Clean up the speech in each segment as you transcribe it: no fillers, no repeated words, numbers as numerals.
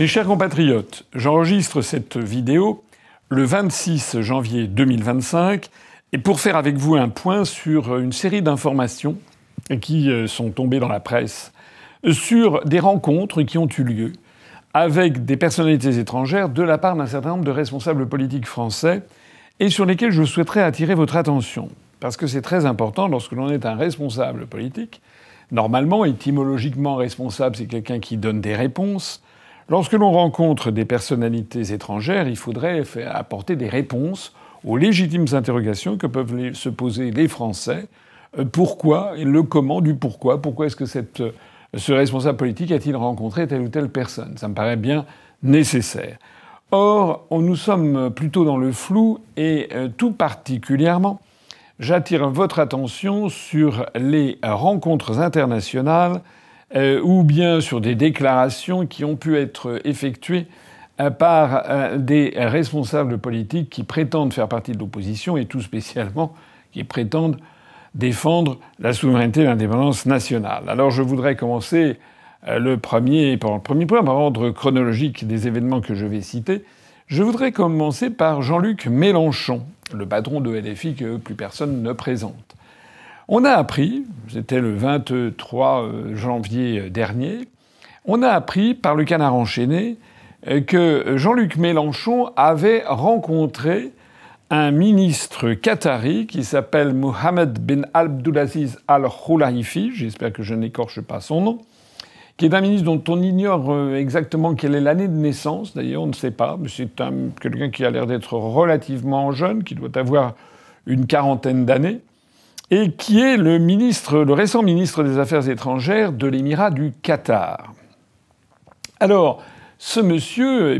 Mes chers compatriotes, j'enregistre cette vidéo le 26 janvier 2025 et pour faire avec vous un point sur une série d'informations qui sont tombées dans la presse sur des rencontres qui ont eu lieu avec des personnalités étrangères de la part d'un certain nombre de responsables politiques français et sur lesquels je souhaiterais attirer votre attention. Parce que c'est très important lorsque l'on est un responsable politique. Normalement, étymologiquement, responsable, c'est quelqu'un qui donne des réponses. Lorsque l'on rencontre des personnalités étrangères, il faudrait apporter des réponses aux légitimes interrogations que peuvent se poser les Français. Pourquoi et le comment du pourquoi. Pourquoi est-ce que ce responsable politique a-t-il rencontré telle ou telle personne? Ça me paraît bien nécessaire. Or, nous sommes plutôt dans le flou et tout particulièrement, j'attire votre attention sur les rencontres internationales ou bien sur des déclarations qui ont pu être effectuées par des responsables politiques qui prétendent faire partie de l'opposition et tout spécialement qui prétendent défendre la souveraineté et l'indépendance nationale. Alors je voudrais commencer par le premier point, par ordre chronologique des événements que je vais citer. Je voudrais commencer par Jean-Luc Mélenchon, le patron de LFI que plus personne ne présente. On a appris, c'était le 23 janvier dernier, on a appris par le Canard enchaîné que Jean-Luc Mélenchon avait rencontré un ministre qatari qui s'appelle Mohammed bin Abdulaziz Al Khulaifi, j'espère que je n'écorche pas son nom, qui est un ministre dont on ignore exactement quelle est l'année de naissance, d'ailleurs on ne sait pas, mais c'est quelqu'un qui a l'air d'être relativement jeune, qui doit avoir une quarantaine d'années, et qui est le récent ministre des Affaires étrangères de l'Émirat du Qatar. Alors, ce monsieur,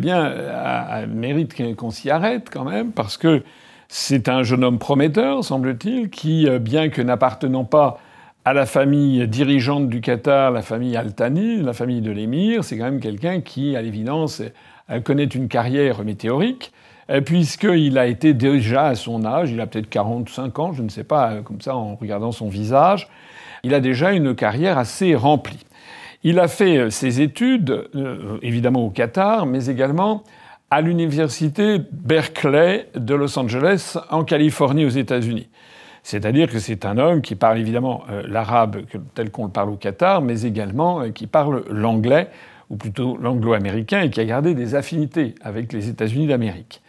mérite qu'on s'y arrête quand même, parce que c'est un jeune homme prometteur, semble-t-il, qui, bien que n'appartenant pas à la famille dirigeante du Qatar, la famille Al Thani, la famille de l'émir, c'est quand même quelqu'un qui, à l'évidence, connaît une carrière météorique, puisqu'il a été déjà à son âge, il a peut-être 45 ans, je ne sais pas, comme ça, en regardant son visage, il a déjà une carrière assez remplie. Il a fait ses études, évidemment au Qatar, mais également à l'université Berkeley de Los Angeles, en Californie, aux États-Unis. C'est-à-dire que c'est un homme qui parle évidemment l'arabe tel qu'on le parle au Qatar, mais également qui parle l'anglais, ou plutôt l'anglo-américain, et qui a gardé des affinités avec les États-Unis d'Amérique.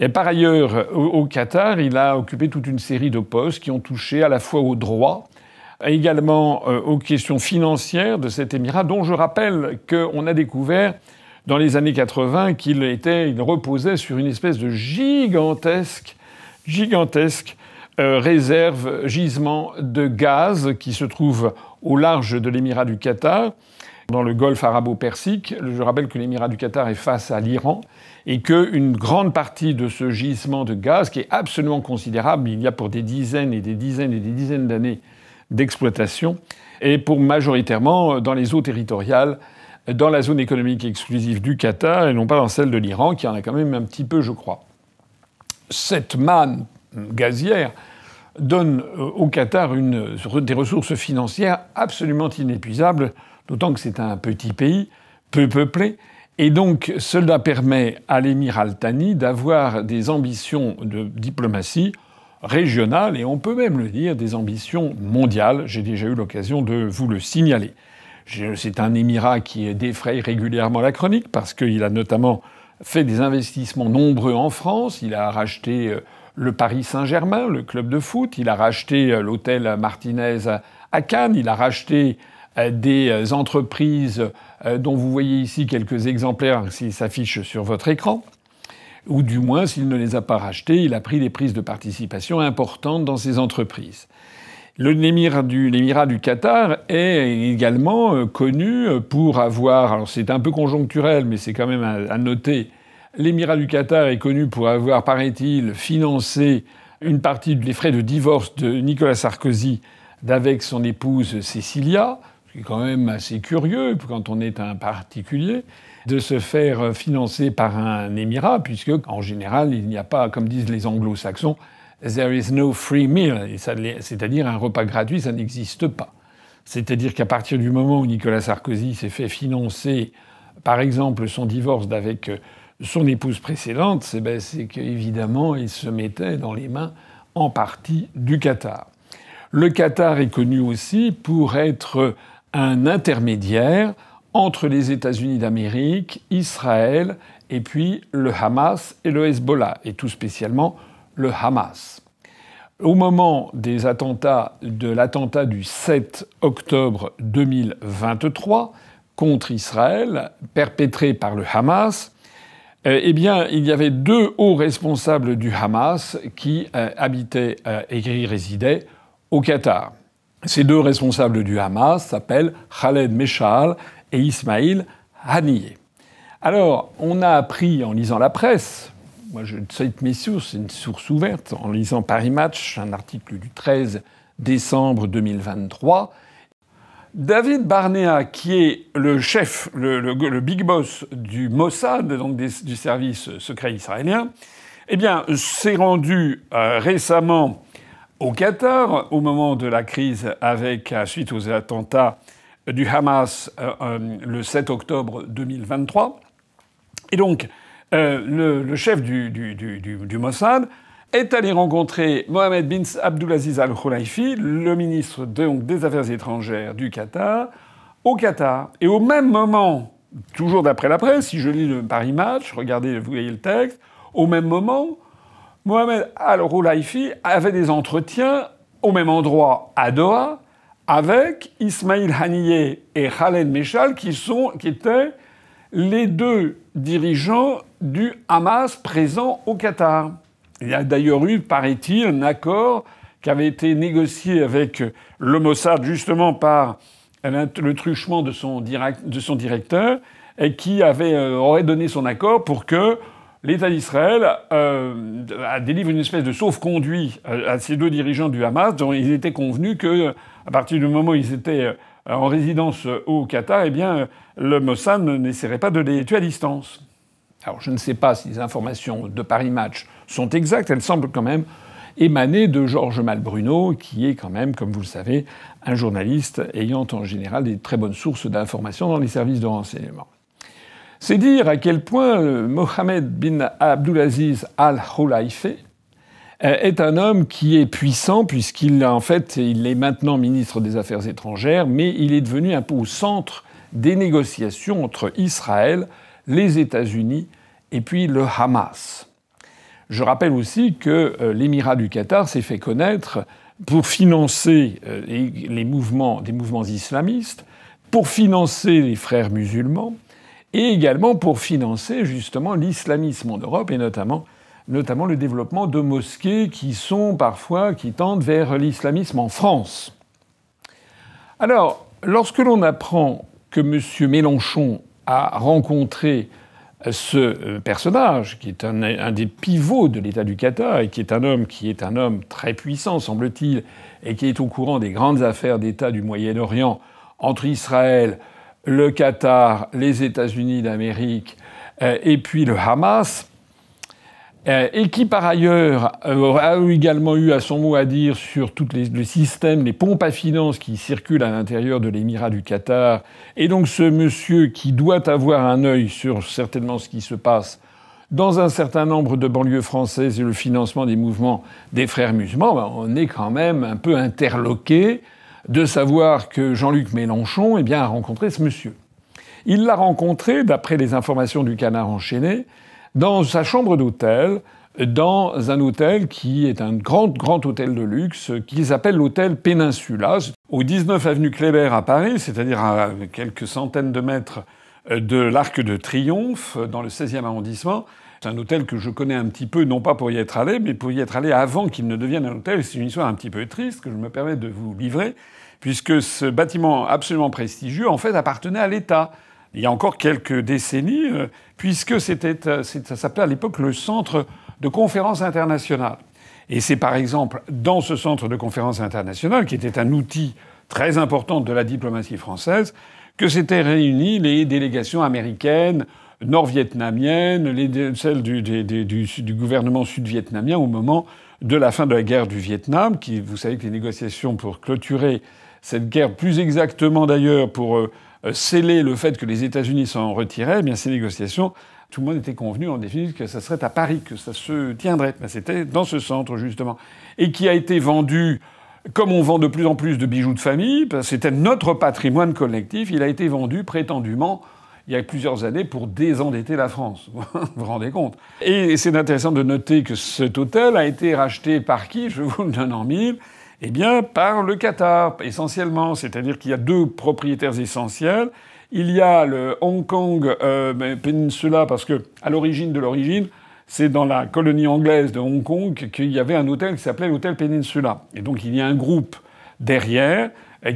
Et par ailleurs, au Qatar, il a occupé toute une série de postes qui ont touché à la fois au droit, également aux questions financières de cet émirat, dont je rappelle qu'on a découvert dans les années 80 qu'il reposait sur une espèce de gigantesque réserve, gisement de gaz qui se trouve au large de l'émirat du Qatar, dans le golfe arabo-persique. Je rappelle que l'émirat du Qatar est face à l'Iran et qu'une grande partie de ce gisement de gaz, qui est absolument considérable, il y a pour des dizaines et des dizaines et des dizaines d'années d'exploitation, et pour majoritairement dans les eaux territoriales, dans la zone économique exclusive du Qatar, et non pas dans celle de l'Iran, qui en a quand même un petit peu, je crois. Cette manne gazière donne au Qatar des ressources financières absolument inépuisables, d'autant que c'est un petit pays, peu peuplé, et donc cela permet à l'émir Al Thani d'avoir des ambitions de diplomatie régionales, et on peut même le dire, des ambitions mondiales. J'ai déjà eu l'occasion de vous le signaler. C'est un émirat qui défraye régulièrement la chronique, parce qu'il a notamment fait des investissements nombreux en France. Il a racheté le Paris Saint-Germain, le club de foot. Il a racheté l'hôtel Martinez à Cannes. Il a racheté des entreprises dont vous voyez ici quelques exemplaires s'ils s'affichent sur votre écran. Ou du moins, s'il ne les a pas rachetés, il a pris des prises de participation importantes dans ces entreprises. L'émirat du Qatar est également connu pour avoir, alors c'est un peu conjoncturel, mais c'est quand même à noter, l'émirat du Qatar est connu pour avoir, paraît-il, financé une partie des frais de divorce de Nicolas Sarkozy d'avec son épouse Cécilia, ce qui est quand même assez curieux quand on est un particulier, de se faire financer par un émirat, puisque, en général, il n'y a pas, comme disent les anglo-saxons, there is no free meal, c'est-à-dire un repas gratuit, ça n'existe pas. C'est-à-dire qu'à partir du moment où Nicolas Sarkozy s'est fait financer par exemple, son divorce d'avec son épouse précédente, c'est qu'évidemment, il se mettait dans les mains en partie du Qatar. Le Qatar est connu aussi pour être un intermédiaire entre les États-Unis d'Amérique, Israël, et puis le Hamas et le Hezbollah, et tout spécialement le Hamas. Au moment de l'attentat du 7 octobre 2023 contre Israël, perpétré par le Hamas, eh bien, il y avait deux hauts responsables du Hamas qui habitaient et qui résidaient au Qatar. Ces deux responsables du Hamas s'appellent Khaled Meshal et Ismail Haniyeh. Alors, on a appris en lisant la presse, moi je cite mes sources, c'est une source ouverte, en lisant Paris Match, un article du 13 décembre 2023, David Barnea, qui est le chef, le big boss du Mossad, donc du service secret israélien, eh bien, s'est rendu récemment au Qatar, au moment de la crise suite aux attentats du Hamas le 7 octobre 2023. Et donc, le chef du Mossad est allé rencontrer Mohamed bin Abdulaziz Al Khulaifi, le ministre des Affaires étrangères du Qatar, au Qatar. Et au même moment, toujours d'après la presse, si je lis le Paris Match, regardez, vous voyez le texte, au même moment, Mohamed Al Khulaifi avait des entretiens au même endroit à Doha avec Ismail Haniyeh et Khaled Meshal, qui étaient les deux dirigeants du Hamas présents au Qatar. Il y a d'ailleurs eu, paraît-il, un accord qui avait été négocié avec le Mossad justement par le truchement de son directeur et qui aurait donné son accord pour que l'État d'Israël délivre une espèce de sauf-conduit à ces deux dirigeants du Hamas dont ils étaient convenus que, à partir du moment où ils étaient en résidence au Qatar, eh bien, le Mossad n'essaierait pas de les tuer à distance. Alors, je ne sais pas si les informations de Paris Match sont exactes. Elles semblent quand même émaner de Georges Malbruno, qui est quand même, comme vous le savez, un journaliste ayant en général des très bonnes sources d'informations dans les services de renseignement. C'est dire à quel point Mohamed bin Abdulaziz Al Khulaifi est un homme qui est puissant, puisqu'il il est maintenant ministre des Affaires étrangères, mais il est devenu un peu au centre des négociations entre Israël, les États-Unis et puis le Hamas. Je rappelle aussi que l'émirat du Qatar s'est fait connaître pour financer des mouvements islamistes, pour financer les frères musulmans, et également pour financer justement l'islamisme en Europe, et notamment le développement de mosquées qui tendent vers l'islamisme en France. Alors, lorsque l'on apprend que M. Mélenchon a rencontré ce personnage, qui est un des pivots de l'État du Qatar, et qui est un homme très puissant, semble-t-il, et qui est au courant des grandes affaires d'État du Moyen-Orient entre Israël, le Qatar, les États-Unis d'Amérique, et puis le Hamas, et qui par ailleurs a également eu à son mot à dire sur tout le système, les pompes à finances qui circulent à l'intérieur de l'émirat du Qatar, et donc ce monsieur qui doit avoir un œil sur certainement ce qui se passe dans un certain nombre de banlieues françaises et le financement des mouvements des frères musulmans, on est quand même un peu interloqué de savoir que Jean-Luc Mélenchon a rencontré ce monsieur. Il l'a rencontré, d'après les informations du Canard enchaîné, dans sa chambre d'hôtel, dans un hôtel qui est un grand hôtel de luxe, qu'ils appellent l'hôtel Peninsula, au 19 avenue Kléber à Paris, c'est-à-dire à quelques centaines de mètres de l'Arc de Triomphe, dans le 16e arrondissement. C'est un hôtel que je connais un petit peu, non pas pour y être allé, mais pour y être allé avant qu'il ne devienne un hôtel. C'est une histoire un petit peu triste que je me permets de vous livrer, puisque ce bâtiment absolument prestigieux, en fait, appartenait à l'État. Il y a encore quelques décennies, puisque ça s'appelait à l'époque le Centre de conférences internationales. Et c'est par exemple dans ce Centre de conférences internationales, qui était un outil très important de la diplomatie française, que s'étaient réunies les délégations américaines, nord-vietnamiennes, celles du gouvernement sud-vietnamien au moment de la fin de la guerre du Vietnam, vous savez que les négociations pour clôturer cette guerre, plus exactement d'ailleurs pour sceller le fait que les États-Unis s'en retiraient, eh bien ces négociations, tout le monde était convenu en définitive que ça serait à Paris que ça se tiendrait. Ben, c'était dans ce centre justement, et qui a été vendu. Comme on vend de plus en plus de bijoux de famille, c'était notre patrimoine collectif, il a été vendu prétendument il y a plusieurs années pour désendetter la France. Vous vous rendez compte? Et c'est intéressant de noter que cet hôtel a été racheté par qui? Je vous le donne en mille. Eh bien, par le Qatar, essentiellement. C'est-à-dire qu'il y a deux propriétaires essentiels. Il y a le Hong Kong Peninsula, parce que à l'origine de l'origine, c'est dans la colonie anglaise de Hong Kong qu'il y avait un hôtel qui s'appelait l'hôtel Peninsula. Et donc il y a un groupe derrière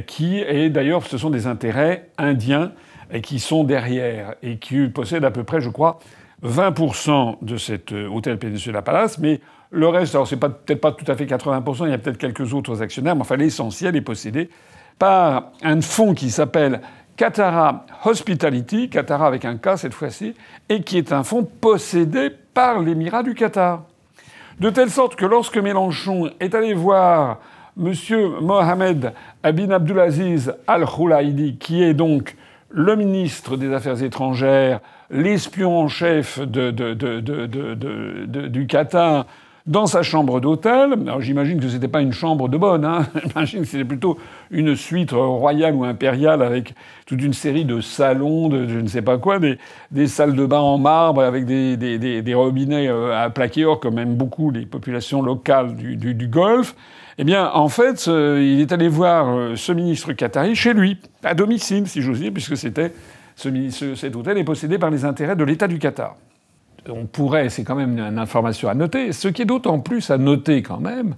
qui est d'ailleurs, ce sont des intérêts indiens qui sont derrière et qui possèdent à peu près, je crois, 20% de cet hôtel Peninsula Palace. Mais le reste, alors c'est peut-être pas tout à fait 80%, il y a peut-être quelques autres actionnaires, mais enfin l'essentiel est possédé par un fonds qui s'appelle Qatar Hospitality, Qatar avec un K cette fois-ci, et qui est un fonds possédé par l'Émirat du Qatar. De telle sorte que lorsque Mélenchon est allé voir M. Mohamed bin Abdulaziz Al-Khulaïdi, qui est donc le ministre des Affaires étrangères, l'espion en chef du Qatar, dans sa chambre d'hôtel. Alors j'imagine que c'était pas une chambre de bonne, hein. J'imagine que c'était plutôt une suite royale ou impériale avec toute une série de salons, de je ne sais pas quoi, des salles de bain en marbre avec des robinets à plaquer or, comme aiment beaucoup les populations locales du Golfe. Eh bien, en fait, il est allé voir ce ministre qatari chez lui, à domicile, si j'ose dire, puisque cet hôtel est possédé par les intérêts de l'État du Qatar. On pourrait, c'est quand même une information à noter. Ce qui est d'autant plus à noter quand même,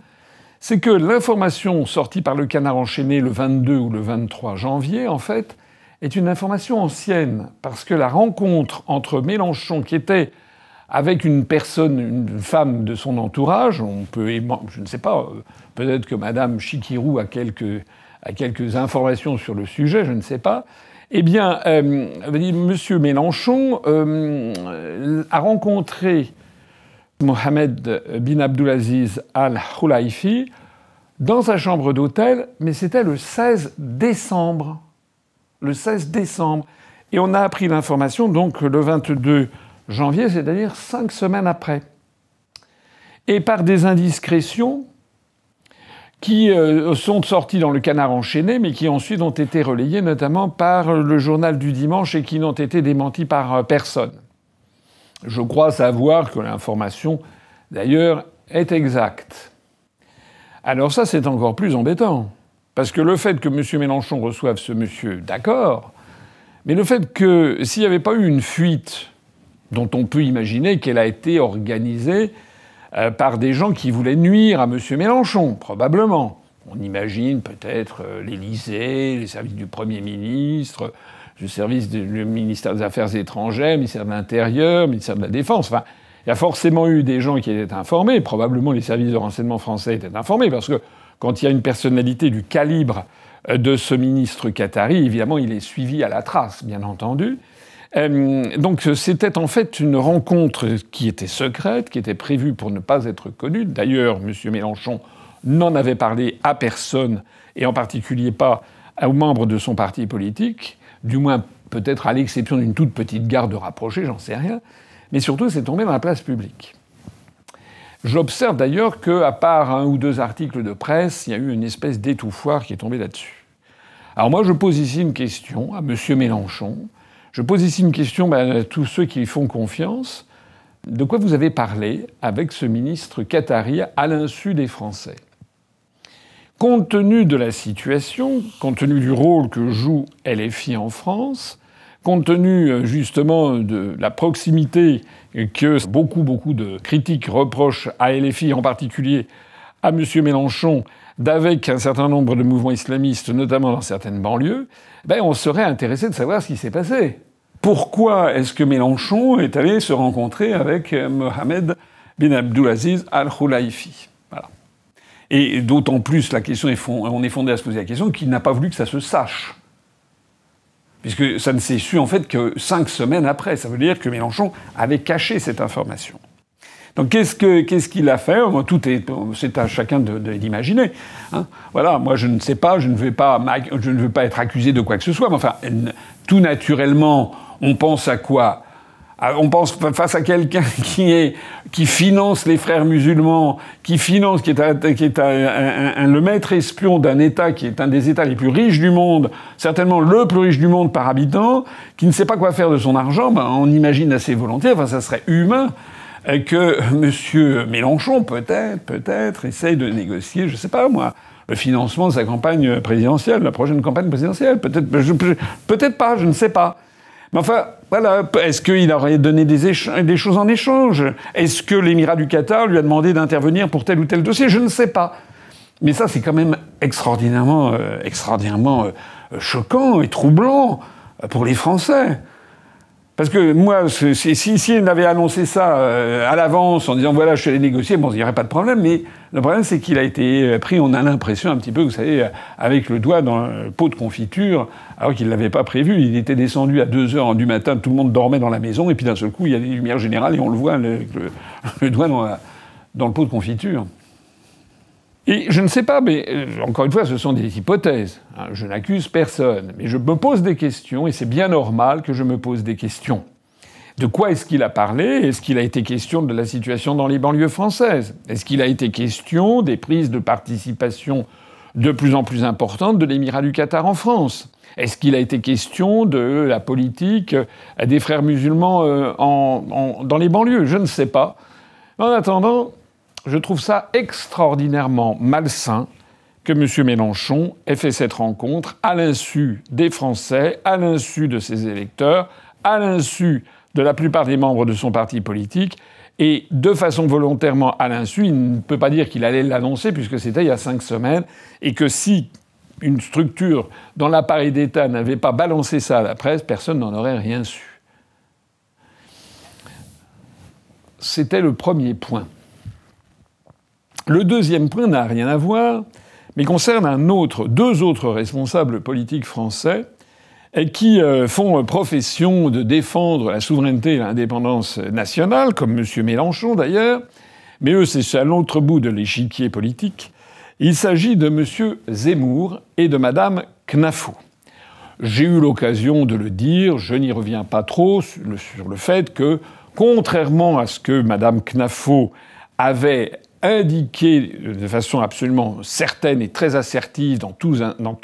c'est que l'information sortie par le Canard enchaîné le 22 ou le 23 janvier, en fait, est une information ancienne. Parce que la rencontre entre Mélenchon, qui était avec une personne, une femme de son entourage, on peut, je ne sais pas, peut-être que Madame Chikirou a quelques informations sur le sujet, je ne sais pas. Eh bien, M. Mélenchon a rencontré Mohamed bin Abdulaziz Al-Khulaifi dans sa chambre d'hôtel, mais c'était le 16 décembre. Le 16 décembre. Et on a appris l'information donc le 22 janvier, c'est-à-dire 5 semaines après. Et par des indiscrétions qui sont sortis dans le Canard enchaîné, mais qui ensuite ont été relayés notamment par le journal du dimanche et qui n'ont été démentis par personne. Je crois savoir que l'information, d'ailleurs, est exacte. Alors ça, c'est encore plus embêtant. Parce que le fait que M. Mélenchon reçoive ce monsieur, d'accord, mais le fait que s'il n'y avait pas eu une fuite dont on peut imaginer qu'elle a été organisée par des gens qui voulaient nuire à M. Mélenchon, probablement. On imagine peut-être l'Élysée, les services du Premier ministre, le service du ministère des Affaires étrangères, le ministère de l'Intérieur, le ministère de la Défense. Enfin, il y a forcément eu des gens qui étaient informés. Probablement les services de renseignement français étaient informés, parce que quand il y a une personnalité du calibre de ce ministre qatari, évidemment, il est suivi à la trace, bien entendu. Donc c'était en fait une rencontre qui était secrète, qui était prévue pour ne pas être connue. D'ailleurs, M. Mélenchon n'en avait parlé à personne, et en particulier pas aux membres de son parti politique, du moins peut-être à l'exception d'une toute petite garde rapprochée, j'en sais rien. Mais surtout, c'est tombé dans la place publique. J'observe d'ailleurs qu'à part 1 ou 2 articles de presse, il y a eu une espèce d'étouffoir qui est tombé là-dessus. Alors moi, je pose ici une question à M. Mélenchon. Je pose ici une question à tous ceux qui lui font confiance. De quoi vous avez parlé avec ce ministre qatari à l'insu des Français? Compte tenu de la situation, compte tenu du rôle que joue LFI en France, compte tenu justement de la proximité que beaucoup de critiques reprochent à LFI, en particulier à M. Mélenchon, d'avec un certain nombre de mouvements islamistes, notamment dans certaines banlieues, on serait intéressé de savoir ce qui s'est passé. Pourquoi est-ce que Mélenchon est allé se rencontrer avec Mohamed bin Abdulaziz Al-Khulaifi? Voilà. Et d'autant plus, on est fondé à se poser la question qu'il n'a pas voulu que ça se sache. Puisque ça ne s'est su en fait que 5 semaines après. Ça veut dire que Mélenchon avait caché cette information. Donc qu'est-ce qu'il a fait? Moi, c'est à chacun d'imaginer. Hein. Voilà, moi je ne sais pas, je ne veux pas être accusé de quoi que ce soit. Mais enfin, tout naturellement, on pense à quoi? On pense face à quelqu'un qui finance les frères musulmans, qui est le maître espion d'un État qui est un des États les plus riches du monde, certainement le plus riche du monde par habitant, qui ne sait pas quoi faire de son argent. Ben, on imagine assez volontiers. Enfin, ça serait humain que M. Mélenchon, peut-être, essaye de négocier, je sais pas moi, le financement de sa campagne présidentielle, la prochaine campagne présidentielle. Peut-être pas, je ne sais pas. Mais enfin, voilà, est-ce qu'il aurait donné des choses en échange? Est-ce que l'émirat du Qatar lui a demandé d'intervenir pour tel ou tel dossier? Je ne sais pas. Mais ça, c'est quand même extraordinairement choquant et troublant pour les Français. Parce que moi, si il avait annoncé ça à l'avance en disant voilà, je suis allé négocier, bon, il n'y aurait pas de problème. Mais le problème, c'est qu'il a été pris, on a l'impression un petit peu, vous savez, avec le doigt dans le pot de confiture, alors qu'il ne l'avait pas prévu. Il était descendu à 2h du matin, tout le monde dormait dans la maison, et puis d'un seul coup, il y a des lumières générales et on le voit, le doigt dans le pot de confiture. Et je ne sais pas, mais encore une fois, ce sont des hypothèses. Hein, je n'accuse personne, mais je me pose des questions, et c'est bien normal que je me pose des questions. De quoi est-ce qu'il a parlé? Est-ce qu'il a été question de la situation dans les banlieues françaises? Est-ce qu'il a été question des prises de participation de plus en plus importantes de l'émirat du Qatar en France? Est-ce qu'il a été question de la politique des frères musulmans dans les banlieues? Je ne sais pas. En attendant, je trouve ça extraordinairement malsain que M. Mélenchon ait fait cette rencontre à l'insu des Français, à l'insu de ses électeurs, à l'insu de la plupart des membres de son parti politique, et de façon volontairement à l'insu. Il ne peut pas dire qu'il allait l'annoncer puisque c'était il y a 5 semaines, et que si une structure dans l'appareil d'État n'avait pas balancé ça à la presse, personne n'en aurait rien su. C'était le premier point. Le deuxième point n'a rien à voir, mais concerne deux autres responsables politiques français qui font profession de défendre la souveraineté et l'indépendance nationale, comme M. Mélenchon d'ailleurs, mais eux, c'est à l'autre bout de l'échiquier politique. Il s'agit de M. Zemmour et de Mme Knafo. J'ai eu l'occasion de le dire, je n'y reviens pas trop, sur le fait que, contrairement à ce que Mme Knafo avait indiqué de façon absolument certaine et très assertive dans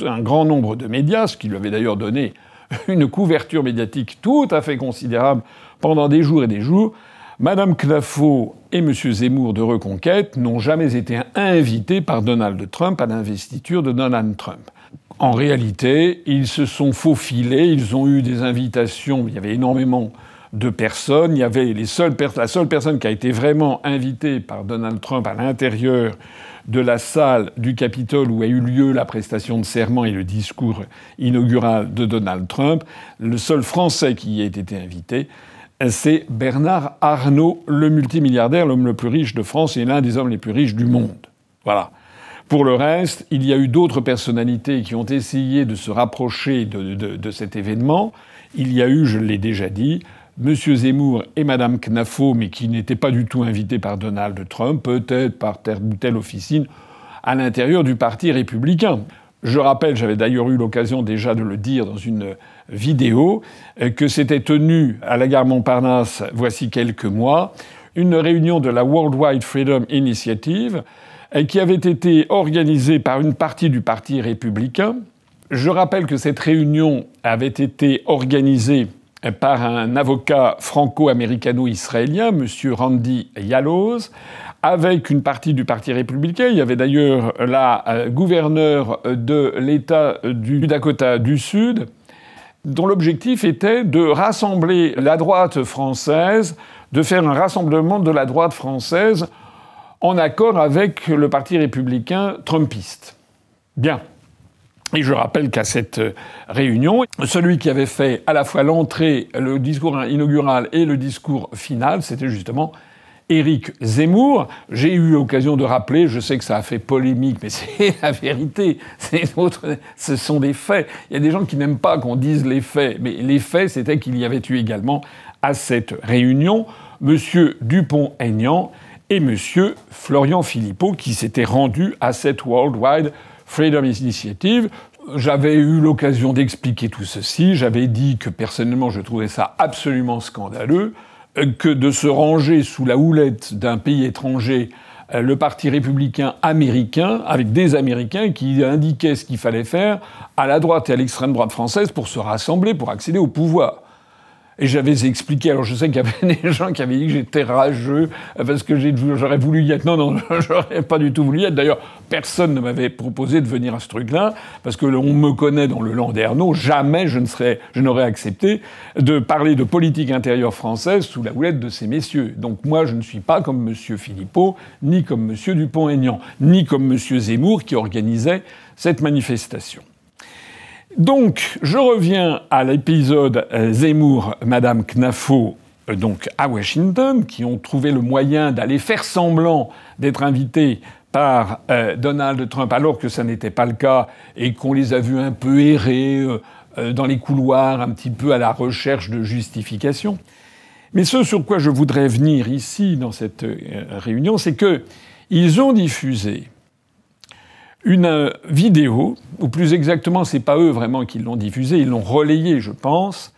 un grand nombre de médias, ce qui lui avait d'ailleurs donné une couverture médiatique tout à fait considérable pendant des jours et des jours, Mme Knafo et M. Zemmour de Reconquête n'ont jamais été invités par Donald Trump à l'investiture de Donald Trump. En réalité, ils se sont faufilés, ils ont eu des invitations, il y avait énormément de personnes. Il y avait la seule personne qui a été vraiment invitée par Donald Trump à l'intérieur de la salle du Capitole où a eu lieu la prestation de serment et le discours inaugural de Donald Trump. Le seul Français qui y ait été invité, c'est Bernard Arnault, le multimilliardaire, l'homme le plus riche de France et l'un des hommes les plus riches du monde. Voilà. Pour le reste, il y a eu d'autres personnalités qui ont essayé de se rapprocher de cet événement. Il y a eu, je l'ai déjà dit, M. Zemmour et Mme Knafo, mais qui n'étaient pas du tout invités par Donald Trump, peut-être par telle ou telle officine, à l'intérieur du Parti républicain. Je rappelle, j'avais d'ailleurs eu l'occasion déjà de le dire dans une vidéo, que s'était tenue à la gare Montparnasse, voici quelques mois, une réunion de la Worldwide Freedom Initiative, qui avait été organisée par une partie du Parti républicain. Je rappelle que cette réunion avait été organisée par un avocat franco-américano-israélien, M. Randy Yaloz, avec une partie du Parti républicain. Il y avait d'ailleurs la gouverneure de l'État du Dakota du Sud, dont l'objectif était de rassembler la droite française, de faire un rassemblement de la droite française en accord avec le Parti républicain trumpiste. Bien. Et je rappelle qu'à cette réunion, celui qui avait fait à la fois l'entrée, le discours inaugural et le discours final, c'était justement Éric Zemmour. J'ai eu l'occasion de rappeler, je sais que ça a fait polémique, mais c'est la vérité, ce sont des faits. Il y a des gens qui n'aiment pas qu'on dise les faits, mais les faits, c'était qu'il y avait eu également à cette réunion M. Dupont-Aignan et M. Florian Philippot, qui s'étaient rendus à cette Worldwide Freedom Initiative. J'avais eu l'occasion d'expliquer tout ceci. J'avais dit que personnellement, je trouvais ça absolument scandaleux, que de se ranger sous la houlette d'un pays étranger, le Parti républicain américain, avec des Américains qui indiquaient ce qu'il fallait faire à la droite et à l'extrême droite française pour se rassembler, pour accéder au pouvoir. Et j'avais expliqué, alors je sais qu'il y avait des gens qui avaient dit que j'étais rageux parce que j'aurais voulu y être. Non, j'aurais pas du tout voulu y être. D'ailleurs, personne ne m'avait proposé de venir à ce truc-là, parce que on me connaît dans le Landerneau. Jamais je n'aurais accepté de parler de politique intérieure française sous la houlette de ces messieurs. Donc moi, je ne suis pas comme M. Philippot, ni comme M. Dupont-Aignan, ni comme M. Zemmour qui organisait cette manifestation. Donc, je reviens à l'épisode Zemmour-Madame Knafo, donc à Washington, qui ont trouvé le moyen d'aller faire semblant d'être invités par Donald Trump, alors que ça n'était pas le cas, et qu'on les a vus un peu errer dans les couloirs, un petit peu à la recherche de justification. Mais ce sur quoi je voudrais venir ici, dans cette réunion, c'est que ils ont diffusé une vidéo, ou plus exactement, c'est pas eux vraiment qui l'ont diffusée, ils l'ont relayée, je pense,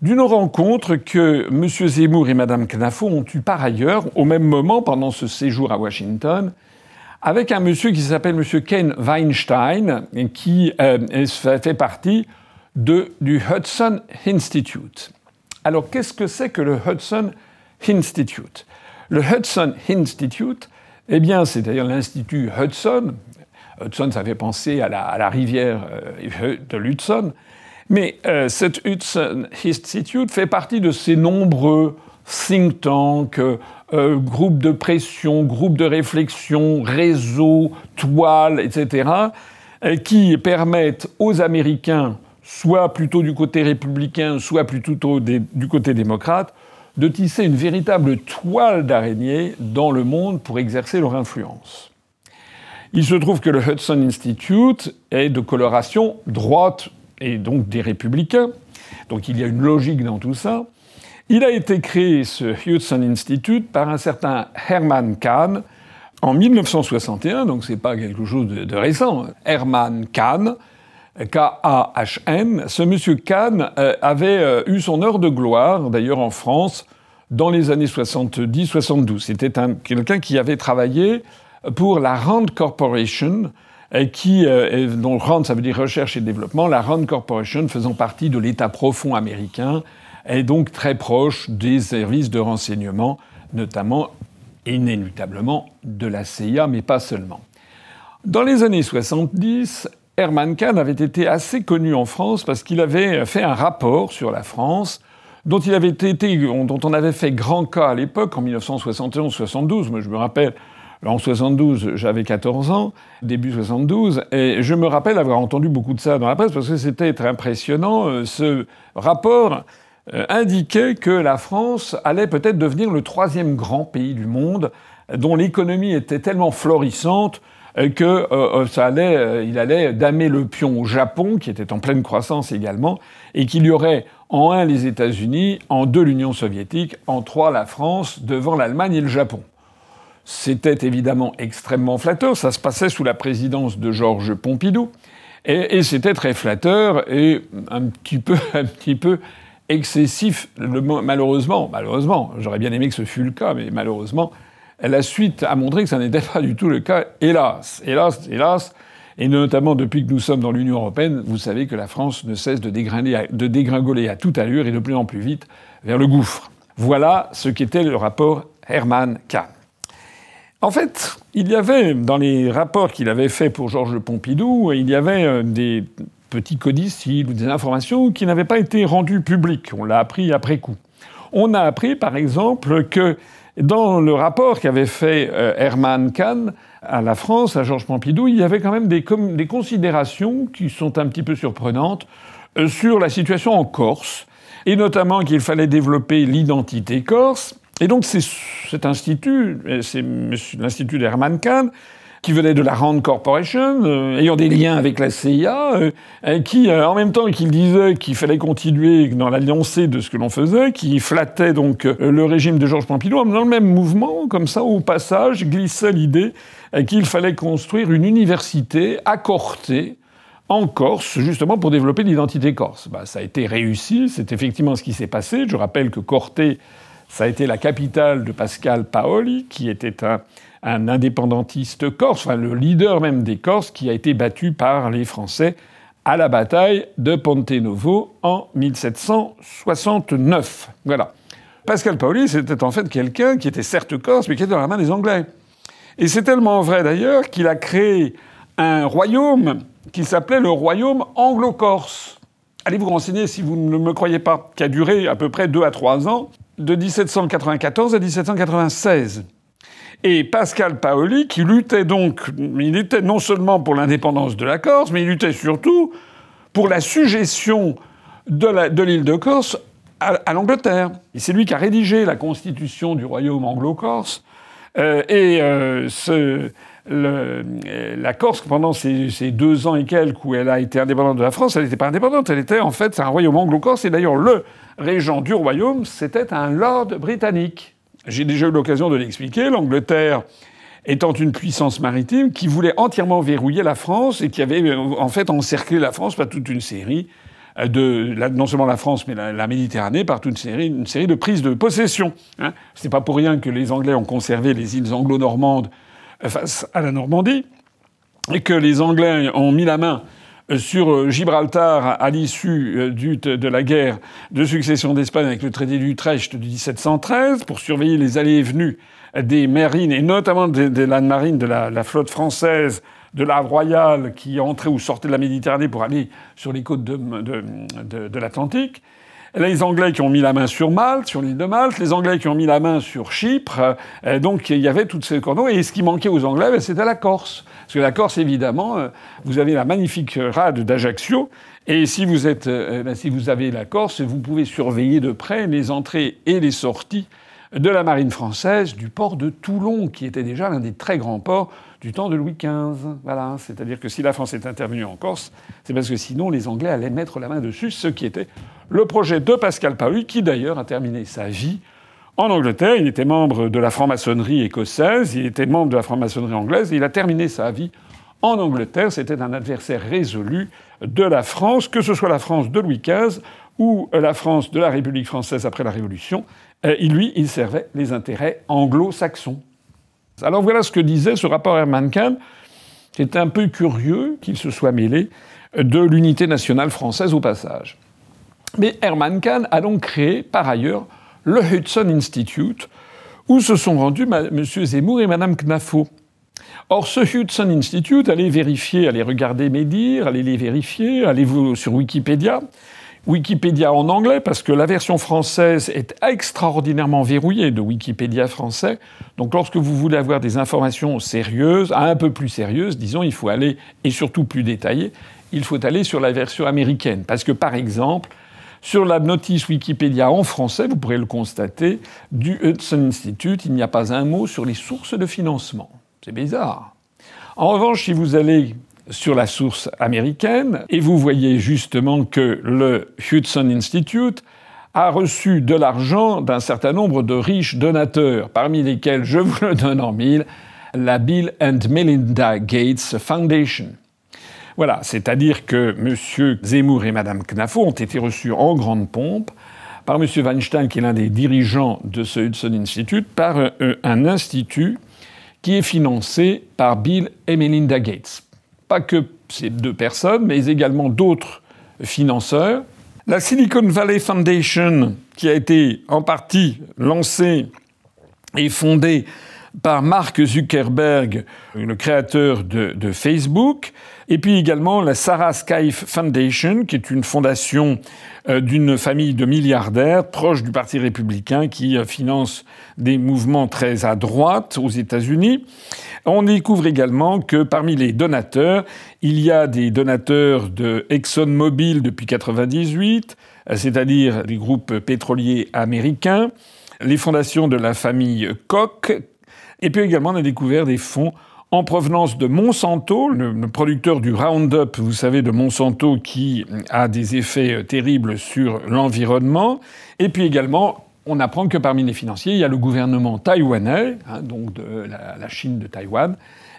d'une rencontre que M. Zemmour et Mme Knafo ont eue par ailleurs, au même moment, pendant ce séjour à Washington, avec un monsieur qui s'appelle M. Ken Weinstein, qui fait partie du Hudson Institute. Alors, qu'est-ce que c'est que le Hudson Institute? Le Hudson Institute, eh bien, c'est d'ailleurs l'Institut Hudson. Hudson, ça fait penser à la rivière de l'Hudson. Mais cet Hudson Institute fait partie de ces nombreux think tanks, groupes de pression, groupes de réflexion, réseaux, toiles, etc., qui permettent aux Américains, soit plutôt du côté républicain, soit plutôt du côté démocrate, de tisser une véritable toile d'araignée dans le monde pour exercer leur influence. Il se trouve que le Hudson Institute est de coloration droite et donc des républicains. Donc il y a une logique dans tout ça. Il a été créé, ce Hudson Institute, par un certain Herman Kahn en 1961, donc c'est pas quelque chose de récent. Herman Kahn, K-A-H-N. Ce monsieur Kahn avait eu son heure de gloire, d'ailleurs en France, dans les années 70-72. C'était quelqu'un qui avait travaillé pour la Rand Corporation, dont Rand, ça veut dire recherche et développement, la Rand Corporation faisant partie de l'État profond américain, et donc très proche des services de renseignement, notamment, inéluctablement, de la CIA, mais pas seulement. Dans les années 70, Herman Kahn avait été assez connu en France parce qu'il avait fait un rapport sur la France dont on avait fait grand cas à l'époque, en 1971-72. Moi, je me rappelle. En 72, j'avais 14 ans, début 72, et je me rappelle avoir entendu beaucoup de ça dans la presse parce que c'était très impressionnant. Ce rapport indiquait que la France allait peut-être devenir le troisième grand pays du monde, dont l'économie était tellement florissante que il allait damer le pion au Japon, qui était en pleine croissance également, et qu'il y aurait en 1 les États-Unis, en 2 l'Union soviétique, en 3 la France, devant l'Allemagne et le Japon. C'était évidemment extrêmement flatteur. Ça se passait sous la présidence de Georges Pompidou. Et c'était très flatteur et un petit peu excessif. Malheureusement, j'aurais bien aimé que ce fût le cas, mais malheureusement, la suite a montré que ça n'était pas du tout le cas. Hélas. Et notamment depuis que nous sommes dans l'Union européenne, vous savez que la France ne cesse de dégringoler à toute allure et de plus en plus vite vers le gouffre. Voilà ce qu'était le rapport Herman Kahn. En fait, il y avait, dans les rapports qu'il avait faits pour Georges Pompidou, il y avait des petits codicilles ou des informations qui n'avaient pas été rendues publiques. On l'a appris après coup. On a appris, par exemple, que dans le rapport qu'avait fait Herman Kahn à la France, à Georges Pompidou, il y avait quand même des considérations qui sont un petit peu surprenantes sur la situation en Corse, et notamment qu'il fallait développer l'identité corse. Et donc cet institut, c'est l'Institut d'Herman Kahn, qui venait de la Rand Corporation, ayant des liens avec la CIA, qui, en même temps qu'il disait qu'il fallait continuer dans la lancée de ce que l'on faisait, qui flattait donc le régime de Georges Pompidou, dans le même mouvement, comme ça, au passage, glissait l'idée qu'il fallait construire une université à Corté, en Corse, justement pour développer l'identité corse. Ça a été réussi, c'est effectivement ce qui s'est passé. Je rappelle que Corté, ça a été la capitale de Pascal Paoli, qui était un indépendantiste corse, enfin le leader même des Corses, qui a été battu par les Français à la bataille de Ponte Novo en 1769. Voilà. Pascal Paoli, c'était en fait quelqu'un qui était certes corse, mais qui était dans la main des Anglais. Et c'est tellement vrai d'ailleurs qu'il a créé un royaume qui s'appelait le royaume anglo-corse. Allez vous renseigner si vous ne me croyez pas, qui a duré à peu près 2 à 3 ans, de 1794 à 1796. Et Pascal Paoli, qui luttait donc, il luttait non seulement pour l'indépendance de la Corse, mais il luttait surtout pour la suggestion de l'île de Corse à l'Angleterre. Et c'est lui qui a rédigé la constitution du royaume anglo-corse. La Corse, pendant ces 2 ans et quelques où elle a été indépendante de la France, elle n'était pas indépendante, elle était en fait un royaume anglo-corse. Et d'ailleurs, le régent du royaume, c'était un lord britannique. J'ai déjà eu l'occasion de l'expliquer. L'Angleterre étant une puissance maritime qui voulait entièrement verrouiller la France et qui avait en fait encerclé la France par toute une série non seulement la France, mais la Méditerranée, par toute une série de prises de possession. C'est pas pour rien que les Anglais ont conservé les îles anglo-normandes face à la Normandie, et que les Anglais ont mis la main sur Gibraltar à l'issue de la guerre de succession d'Espagne avec le traité d'Utrecht de 1713 pour surveiller les allées et venues des marines, et notamment de la marine de la flotte française, de la Royale, qui entrait ou sortait de la Méditerranée pour aller sur les côtes de l'Atlantique. Les Anglais qui ont mis la main sur Malte, sur l'île de Malte, les Anglais qui ont mis la main sur Chypre. Donc il y avait toutes ces cordons. Et ce qui manquait aux Anglais, c'était la Corse. Parce que la Corse, évidemment, vous avez la magnifique rade d'Ajaccio. Et si vous avez la Corse, vous pouvez surveiller de près les entrées et les sorties de la marine française du port de Toulon, qui était déjà l'un des très grands ports du temps de Louis XV. Voilà. C'est-à-dire que si la France est intervenue en Corse, c'est parce que sinon les Anglais allaient mettre la main dessus, ce qui était le projet de Pascal Paoli, qui d'ailleurs a terminé sa vie en Angleterre. Il était membre de la franc-maçonnerie écossaise, il était membre de la franc-maçonnerie anglaise, et il a terminé sa vie en Angleterre. C'était un adversaire résolu de la France, que ce soit la France de Louis XV ou la France de la République française après la Révolution. Il servait les intérêts anglo-saxons. Alors voilà ce que disait ce rapport Herman Kahn. C'est un peu curieux qu'il se soit mêlé de l'unité nationale française au passage. Mais Herman Kahn a donc créé, par ailleurs, le Hudson Institute, où se sont rendus M. Zemmour et Mme Knafo. Or, ce Hudson Institute, allez vérifier, allez regarder mes dires, allez les vérifier, allez-vous sur Wikipédia. Wikipédia en anglais, parce que la version française est extraordinairement verrouillée de Wikipédia français. Donc lorsque vous voulez avoir des informations sérieuses, un peu plus sérieuses, disons, il faut aller, et surtout plus détaillées, il faut aller sur la version américaine. Parce que, par exemple, sur la notice Wikipédia en français, vous pourrez le constater, du Hudson Institute, il n'y a pas un mot sur les sources de financement. C'est bizarre. En revanche, si vous allez sur la source américaine, et vous voyez justement que le Hudson Institute a reçu de l'argent d'un certain nombre de riches donateurs, parmi lesquels, je vous le donne en mille, la Bill and Melinda Gates Foundation. Voilà, c'est-à-dire que M. Zemmour et Mme Knafo ont été reçus en grande pompe par M. Weinstein, qui est l'un des dirigeants de ce Hudson Institute, par un institut qui est financé par Bill et Melinda Gates. Pas que ces 2 personnes, mais également d'autres financeurs. La Silicon Valley Foundation, qui a été en partie lancée et fondée par Mark Zuckerberg, le créateur de Facebook, et puis également la Sarah Scaif Foundation, qui est une fondation d'une famille de milliardaires proche du Parti républicain qui finance des mouvements très à droite aux États-Unis. On découvre également que parmi les donateurs, il y a des donateurs de ExxonMobil depuis 1998, c'est-à-dire les groupes pétroliers américains, les fondations de la famille Koch, et puis également on a découvert des fonds en provenance de Monsanto, le producteur du Roundup, vous savez, de Monsanto, qui a des effets terribles sur l'environnement. Et puis également, on apprend que parmi les financiers, il y a le gouvernement taïwanais, donc de la Chine de Taïwan,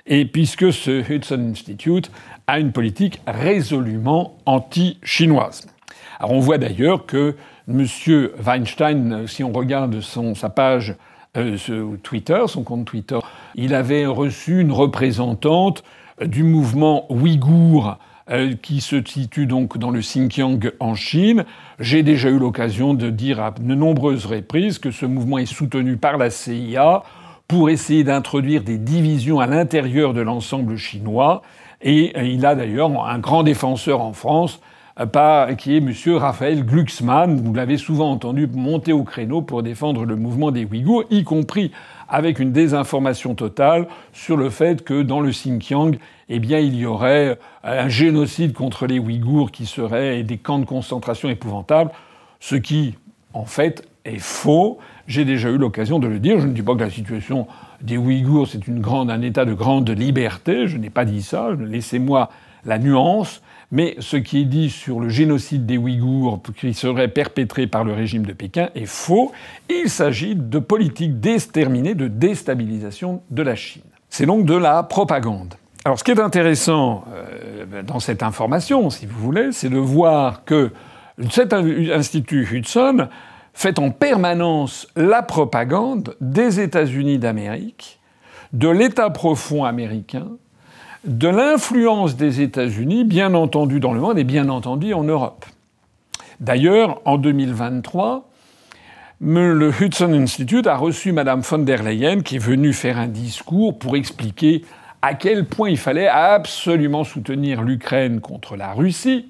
et puisque ce Hudson Institute a une politique résolument anti-chinoise. Alors on voit d'ailleurs que M. Weinstein, si on regarde sa page Twitter, son compte Twitter, il avait reçu une représentante du mouvement ouïghour qui se situe donc dans le Xinjiang en Chine. J'ai déjà eu l'occasion de dire à de nombreuses reprises que ce mouvement est soutenu par la CIA pour essayer d'introduire des divisions à l'intérieur de l'ensemble chinois. Et il a d'ailleurs un grand défenseur en France, qui est M. Raphaël Glucksmann. Vous l'avez souvent entendu monter au créneau pour défendre le mouvement des Ouïghours, y compris avec une désinformation totale sur le fait que dans le Xinjiang, eh bien, il y aurait un génocide contre les Ouïghours qui serait des camps de concentration épouvantables, ce qui, en fait, est faux. J'ai déjà eu l'occasion de le dire. Je ne dis pas que la situation des Ouïghours, c'est un état de grande liberté. Je n'ai pas dit ça. Laissez-moi la nuance. Mais ce qui est dit sur le génocide des Ouïghours qui serait perpétré par le régime de Pékin est faux. Il s'agit de politique déterminée de déstabilisation de la Chine. C'est donc de la propagande. Alors ce qui est intéressant dans cette information, si vous voulez, c'est de voir que cet institut Hudson fait en permanence la propagande des États-Unis d'Amérique, de l'État profond américain, de l'influence des États-Unis, bien entendu dans le monde et bien entendu en Europe. D'ailleurs, en 2023, le Hudson Institute a reçu Mme von der Leyen, qui est venue faire un discours pour expliquer à quel point il fallait absolument soutenir l'Ukraine contre la Russie,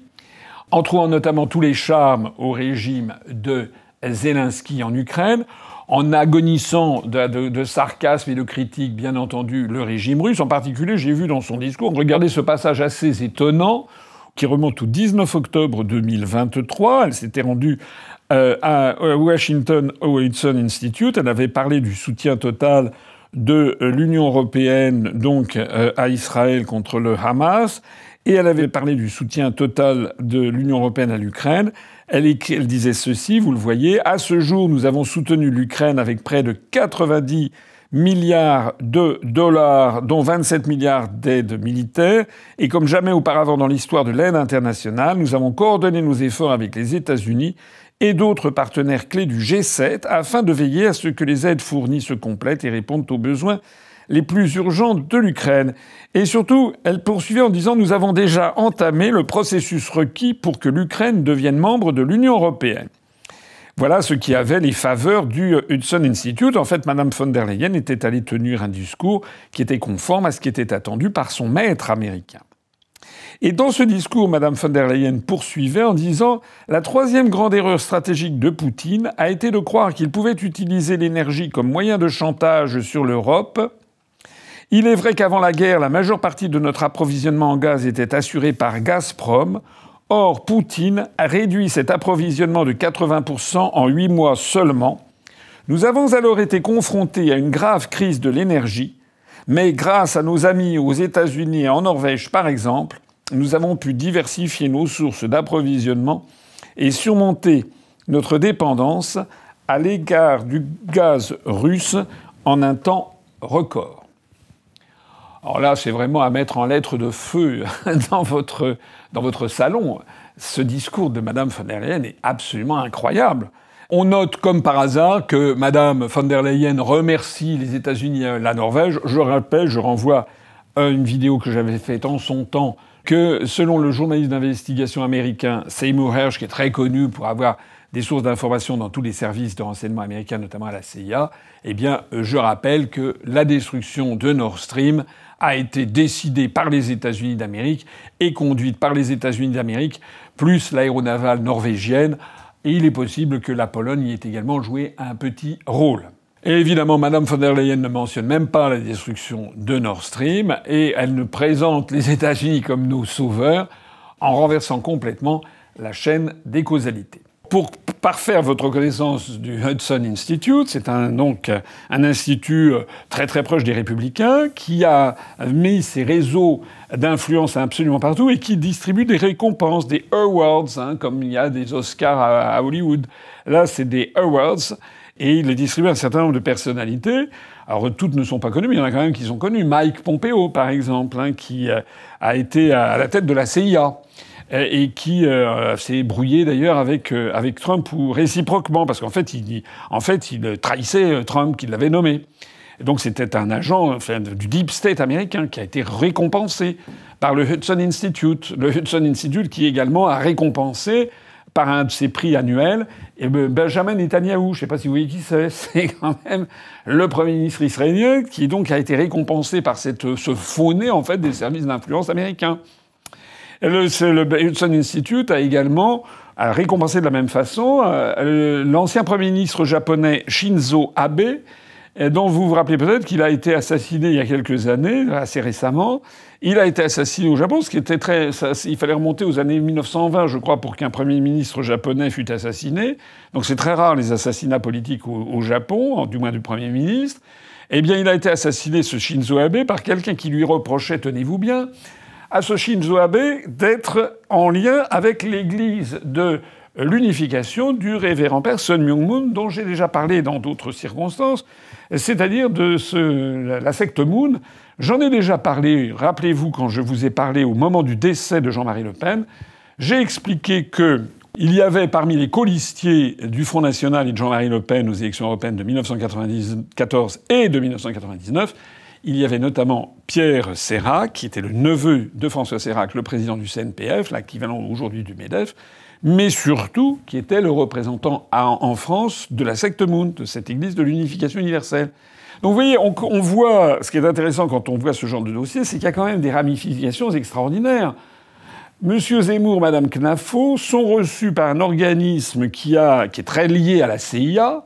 en trouvant notamment tous les charmes au régime de Zelensky en Ukraine, en agonisant de sarcasme et de critique, bien entendu, le régime russe. En particulier, j'ai vu dans son discours, regardez ce passage assez étonnant, qui remonte au 19 octobre 2023. Elle s'était rendue à Washington au Hudson Institute. Elle avait parlé du soutien total de l'Union européenne donc à Israël contre le Hamas. Et elle avait parlé du soutien total de l'Union européenne à l'Ukraine. Elle disait ceci, vous le voyez, « À ce jour, nous avons soutenu l'Ukraine avec près de 90 milliards de dollars, dont 27 milliards d'aides militaires. Et comme jamais auparavant dans l'histoire de l'aide internationale, nous avons coordonné nos efforts avec les États-Unis et d'autres partenaires clés du G7 afin de veiller à ce que les aides fournies se complètent et répondent aux besoins les plus urgents de l'Ukraine. » Et surtout, elle poursuivait en disant « Nous avons déjà entamé le processus requis pour que l'Ukraine devienne membre de l'Union européenne. » Voilà ce qui avait les faveurs du Hudson Institute. En fait, Mme von der Leyen était allée tenir un discours qui était conforme à ce qui était attendu par son maître américain. Et dans ce discours, Mme von der Leyen poursuivait en disant « La troisième grande erreur stratégique de Poutine a été de croire qu'il pouvait utiliser l'énergie comme moyen de chantage sur l'Europe. Il est vrai qu'avant la guerre, la majeure partie de notre approvisionnement en gaz était assurée par Gazprom. Or, Poutine a réduit cet approvisionnement de 80% en 8 mois seulement. Nous avons alors été confrontés à une grave crise de l'énergie, mais grâce à nos amis aux États-Unis et en Norvège, par exemple, nous avons pu diversifier nos sources d'approvisionnement et surmonter notre dépendance à l'égard du gaz russe en un temps record. » Alors là, c'est vraiment à mettre en lettres de feu dans votre salon. Ce discours de Mme von der Leyen est absolument incroyable. On note comme par hasard que Mme von der Leyen remercie les États-Unis et la Norvège. Je rappelle, je renvoie à une vidéo que j'avais faite en son temps, que selon le journaliste d'investigation américain Seymour Hersh, qui est très connu pour avoir des sources d'informations dans tous les services de renseignement américains, notamment à la CIA, eh bien, je rappelle que la destruction de Nord Stream a été décidée par les États-Unis d'Amérique et conduite par les États-Unis d'Amérique, plus l'aéronavale norvégienne. Et il est possible que la Pologne y ait également joué un petit rôle. Et évidemment, Mme von der Leyen ne mentionne même pas la destruction de Nord Stream et elle ne présente les États-Unis comme nos sauveurs en renversant complètement la chaîne des causalités. Pour parfaire votre connaissance du Hudson Institute. C'est donc un institut très très proche des Républicains qui a mis ses réseaux d'influence absolument partout et qui distribue des récompenses, des awards, comme il y a des Oscars à Hollywood. Là, c'est des awards et il les distribue à un certain nombre de personnalités. Alors, toutes ne sont pas connues, mais il y en a quand même qui sont connues. Mike Pompeo, par exemple, qui a été à la tête de la CIA et qui s'est brouillé d'ailleurs avec Trump ou réciproquement, parce qu'en fait, il trahissait Trump qui l'avait nommé. Et donc c'était un agent du Deep State américain qui a été récompensé par le Hudson Institute. Le Hudson Institute qui également a récompensé par un de ses prix annuels Benjamin Netanyahou. Je ne sais pas si vous voyez qui c'est. C'est quand même le Premier ministre israélien qui donc a été récompensé par ce faux nez en fait des services d'influence américains. Le Hudson Institute a également récompensé de la même façon l'ancien Premier ministre japonais Shinzo Abe, dont vous vous rappelez peut-être qu'il a été assassiné il y a quelques années, assez récemment. Il a été assassiné au Japon, ce qui était il fallait remonter aux années 1920, je crois, pour qu'un Premier ministre japonais fût assassiné. Donc c'est très rare les assassinats politiques au Japon, du moins du Premier ministre. Eh bien, il a été assassiné, ce Shinzo Abe, par quelqu'un qui lui reprochait, tenez-vous bien, à ce Shinzo Abe d'être en lien avec l'église de l'unification du révérend père Sun Myung Moon, dont j'ai déjà parlé dans d'autres circonstances, c'est-à-dire de la secte Moon. J'en ai déjà parlé, rappelez-vous, quand je vous ai parlé au moment du décès de Jean-Marie Le Pen, j'ai expliqué qu'il y avait parmi les colistiers du Front National et de Jean-Marie Le Pen aux élections européennes de 1994 et de 1999, il y avait notamment Pierre Sérac, qui était le neveu de François Sérac, le président du CNPF, l'équivalent aujourd'hui du MEDEF, mais surtout qui était le représentant en France de la secte Moon, de cette église de l'unification universelle. Donc vous voyez, on voit, ce qui est intéressant quand on voit ce genre de dossier, c'est qu'il y a quand même des ramifications extraordinaires. Monsieur Zemmour, Madame Knafo sont reçus par un organisme qui est très lié à la CIA,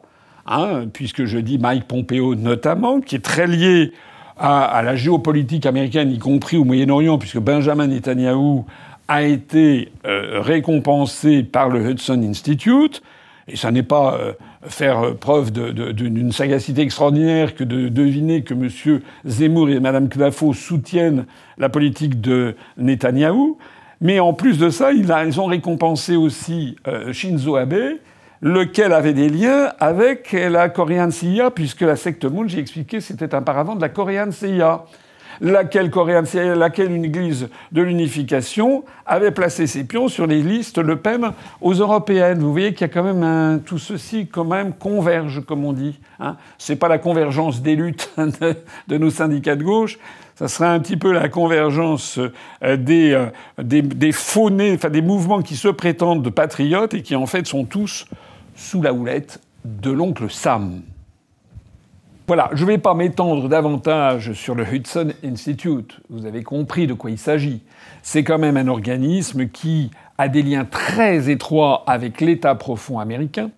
puisque je dis Mike Pompeo notamment, qui est très lié à la géopolitique américaine, y compris au Moyen-Orient, puisque Benjamin Netanyahou a été récompensé par le Hudson Institute. Et ça n'est pas faire preuve d'une sagacité extraordinaire que de deviner que M. Zemmour et Mme Knafo soutiennent la politique de Netanyahou. Mais en plus de ça, ils ont récompensé aussi Shinzo Abe, lequel avait des liens avec la Korean CIA, puisque la secte Moon, j'ai expliqué, c'était un paravent de la Korean CIA. Laquelle une église de l'unification avait placé ses pions sur les listes Le Pen aux européennes. Vous voyez qu'il y a quand même tout ceci quand même converge, comme on dit. C'est pas la convergence des luttes de nos syndicats de gauche. Ça serait un petit peu la convergence des faux nez, enfin des mouvements qui se prétendent de patriotes et qui en fait sont tous sous la houlette de l'oncle Sam. Voilà, je ne vais pas m'étendre davantage sur le Hudson Institute. Vous avez compris de quoi il s'agit. C'est quand même un organisme qui a des liens très étroits avec l'État profond américain.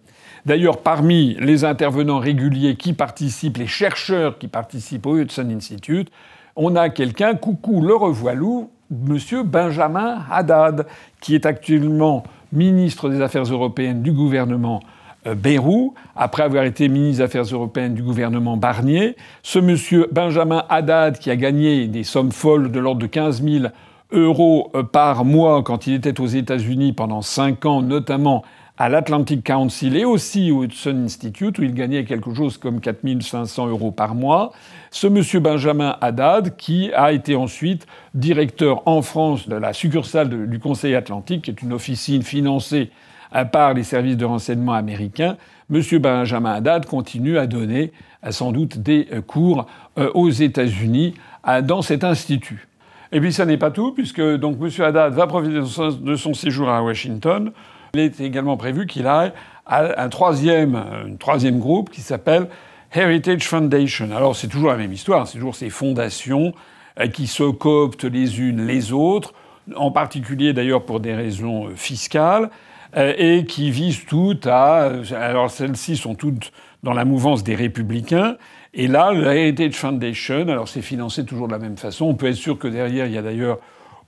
D'ailleurs, parmi les intervenants réguliers qui participent, les chercheurs qui participent au Hudson Institute, on a quelqu'un, coucou, le revoilou, monsieur Benjamin Haddad, qui est actuellement ministre des Affaires européennes du gouvernement Bayrou, après avoir été ministre des Affaires européennes du gouvernement Barnier. Ce monsieur Benjamin Haddad, qui a gagné des sommes folles de l'ordre de 15 000 € par mois quand il était aux États-Unis pendant 5 ans, notamment à l'Atlantic Council et aussi au Hudson Institute, où il gagnait quelque chose comme 4 500 € par mois. Ce monsieur Benjamin Haddad, qui a été ensuite directeur en France de la succursale du Conseil Atlantique, qui est une officine financée par les services de renseignement américains. Monsieur Benjamin Haddad continue à donner sans doute des cours aux États-Unis dans cet institut. Et puis ça n'est pas tout, puisque donc monsieur Haddad va profiter de son séjour à Washington. Il est également prévu qu'il aille à un troisième groupe qui s'appelle Heritage Foundation. Alors c'est toujours la même histoire, c'est toujours ces fondations qui se cooptent les unes les autres, en particulier d'ailleurs pour des raisons fiscales, et qui visent toutes à... Alors celles-ci sont toutes dans la mouvance des Républicains. Et là, le Heritage Foundation, alors c'est financé toujours de la même façon. On peut être sûr que derrière, il y a d'ailleurs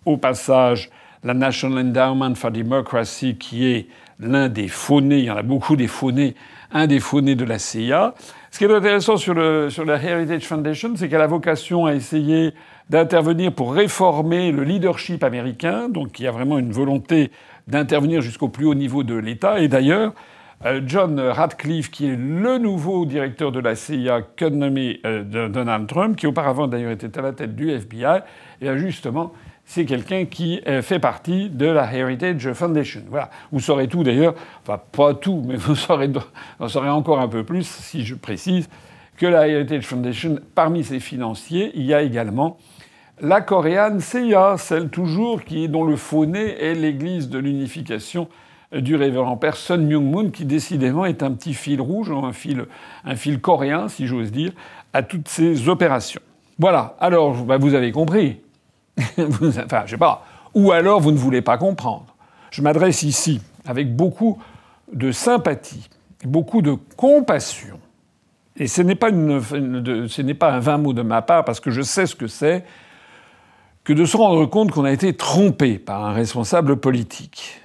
au passage la National Endowment for Democracy, qui est l'un des faunés, il y en a beaucoup des faunés, un des faunés de la CIA. Ce qui est intéressant sur la Heritage Foundation, c'est qu'elle a vocation à essayer d'intervenir pour réformer le leadership américain. Donc il y a vraiment une volonté d'intervenir jusqu'au plus haut niveau de l'État. Et d'ailleurs, John Ratcliffe, qui est le nouveau directeur de la CIA que nommé Donald Trump, qui auparavant d'ailleurs était à la tête du FBI, et bien justement, c'est quelqu'un qui fait partie de la Heritage Foundation. Voilà. Vous saurez tout d'ailleurs, enfin pas tout, mais vous saurez encore un peu plus si je précise que la Heritage Foundation, parmi ses financiers, il y a également la Korean CIA, celle toujours dont le faux-nez est l'église de l'unification du révérend père Sun Myung-moon, qui décidément est un petit fil rouge, un fil coréen, si j'ose dire, à toutes ces opérations. Voilà. Alors, vous avez compris. Enfin, je sais pas. Ou alors vous ne voulez pas comprendre. Je m'adresse ici avec beaucoup de sympathie, beaucoup de compassion. Et ce n'est pas un vain mot de ma part, parce que je sais ce que c'est que de se rendre compte qu'on a été trompé par un responsable politique.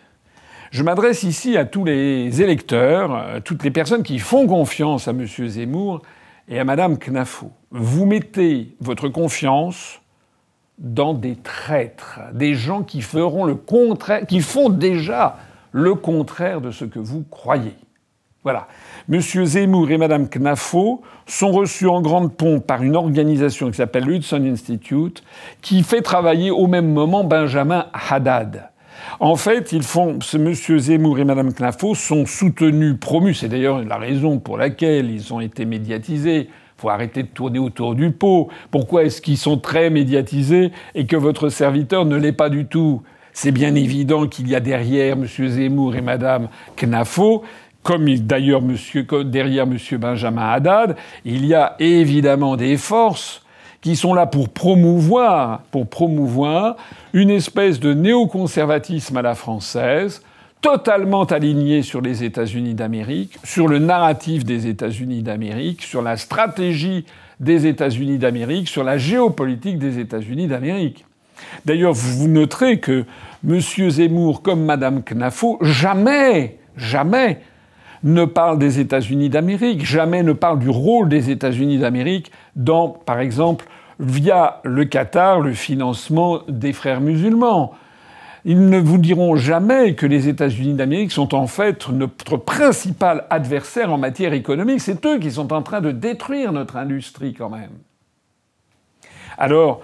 Je m'adresse ici à tous les électeurs, à toutes les personnes qui font confiance à M. Zemmour et à Mme Knafo. Vous mettez votre confiance dans des traîtres, des gens qui feront le contraire, qui font déjà le contraire de ce que vous croyez. Voilà. Monsieur Zemmour et Madame Knafo sont reçus en grande pompe par une organisation qui s'appelle Hudson Institute, qui fait travailler au même moment Benjamin Haddad. En fait, Monsieur Zemmour et Madame Knafo sont soutenus, promus. C'est d'ailleurs la raison pour laquelle ils ont été médiatisés. Faut arrêter de tourner autour du pot. Pourquoi est-ce qu'ils sont très médiatisés et que votre serviteur ne l'est pas du tout? C'est bien évident qu'il y a derrière M. Zemmour et Mme Knafo, comme d'ailleurs derrière M. Benjamin Haddad, il y a évidemment des forces qui sont là pour promouvoir une espèce de néoconservatisme à la française, totalement aligné sur les États-Unis d'Amérique, sur le narratif des États-Unis d'Amérique, sur la stratégie des États-Unis d'Amérique, sur la géopolitique des États-Unis d'Amérique. D'ailleurs, vous noterez que M. Zemmour comme Mme Knafo, jamais ne parle des États-Unis d'Amérique, jamais ne parle du rôle des États-Unis d'Amérique dans, par exemple, via le Qatar, le financement des frères musulmans. Ils ne vous diront jamais que les États-Unis d'Amérique sont en fait notre principal adversaire en matière économique. C'est eux qui sont en train de détruire notre industrie quand même. Alors,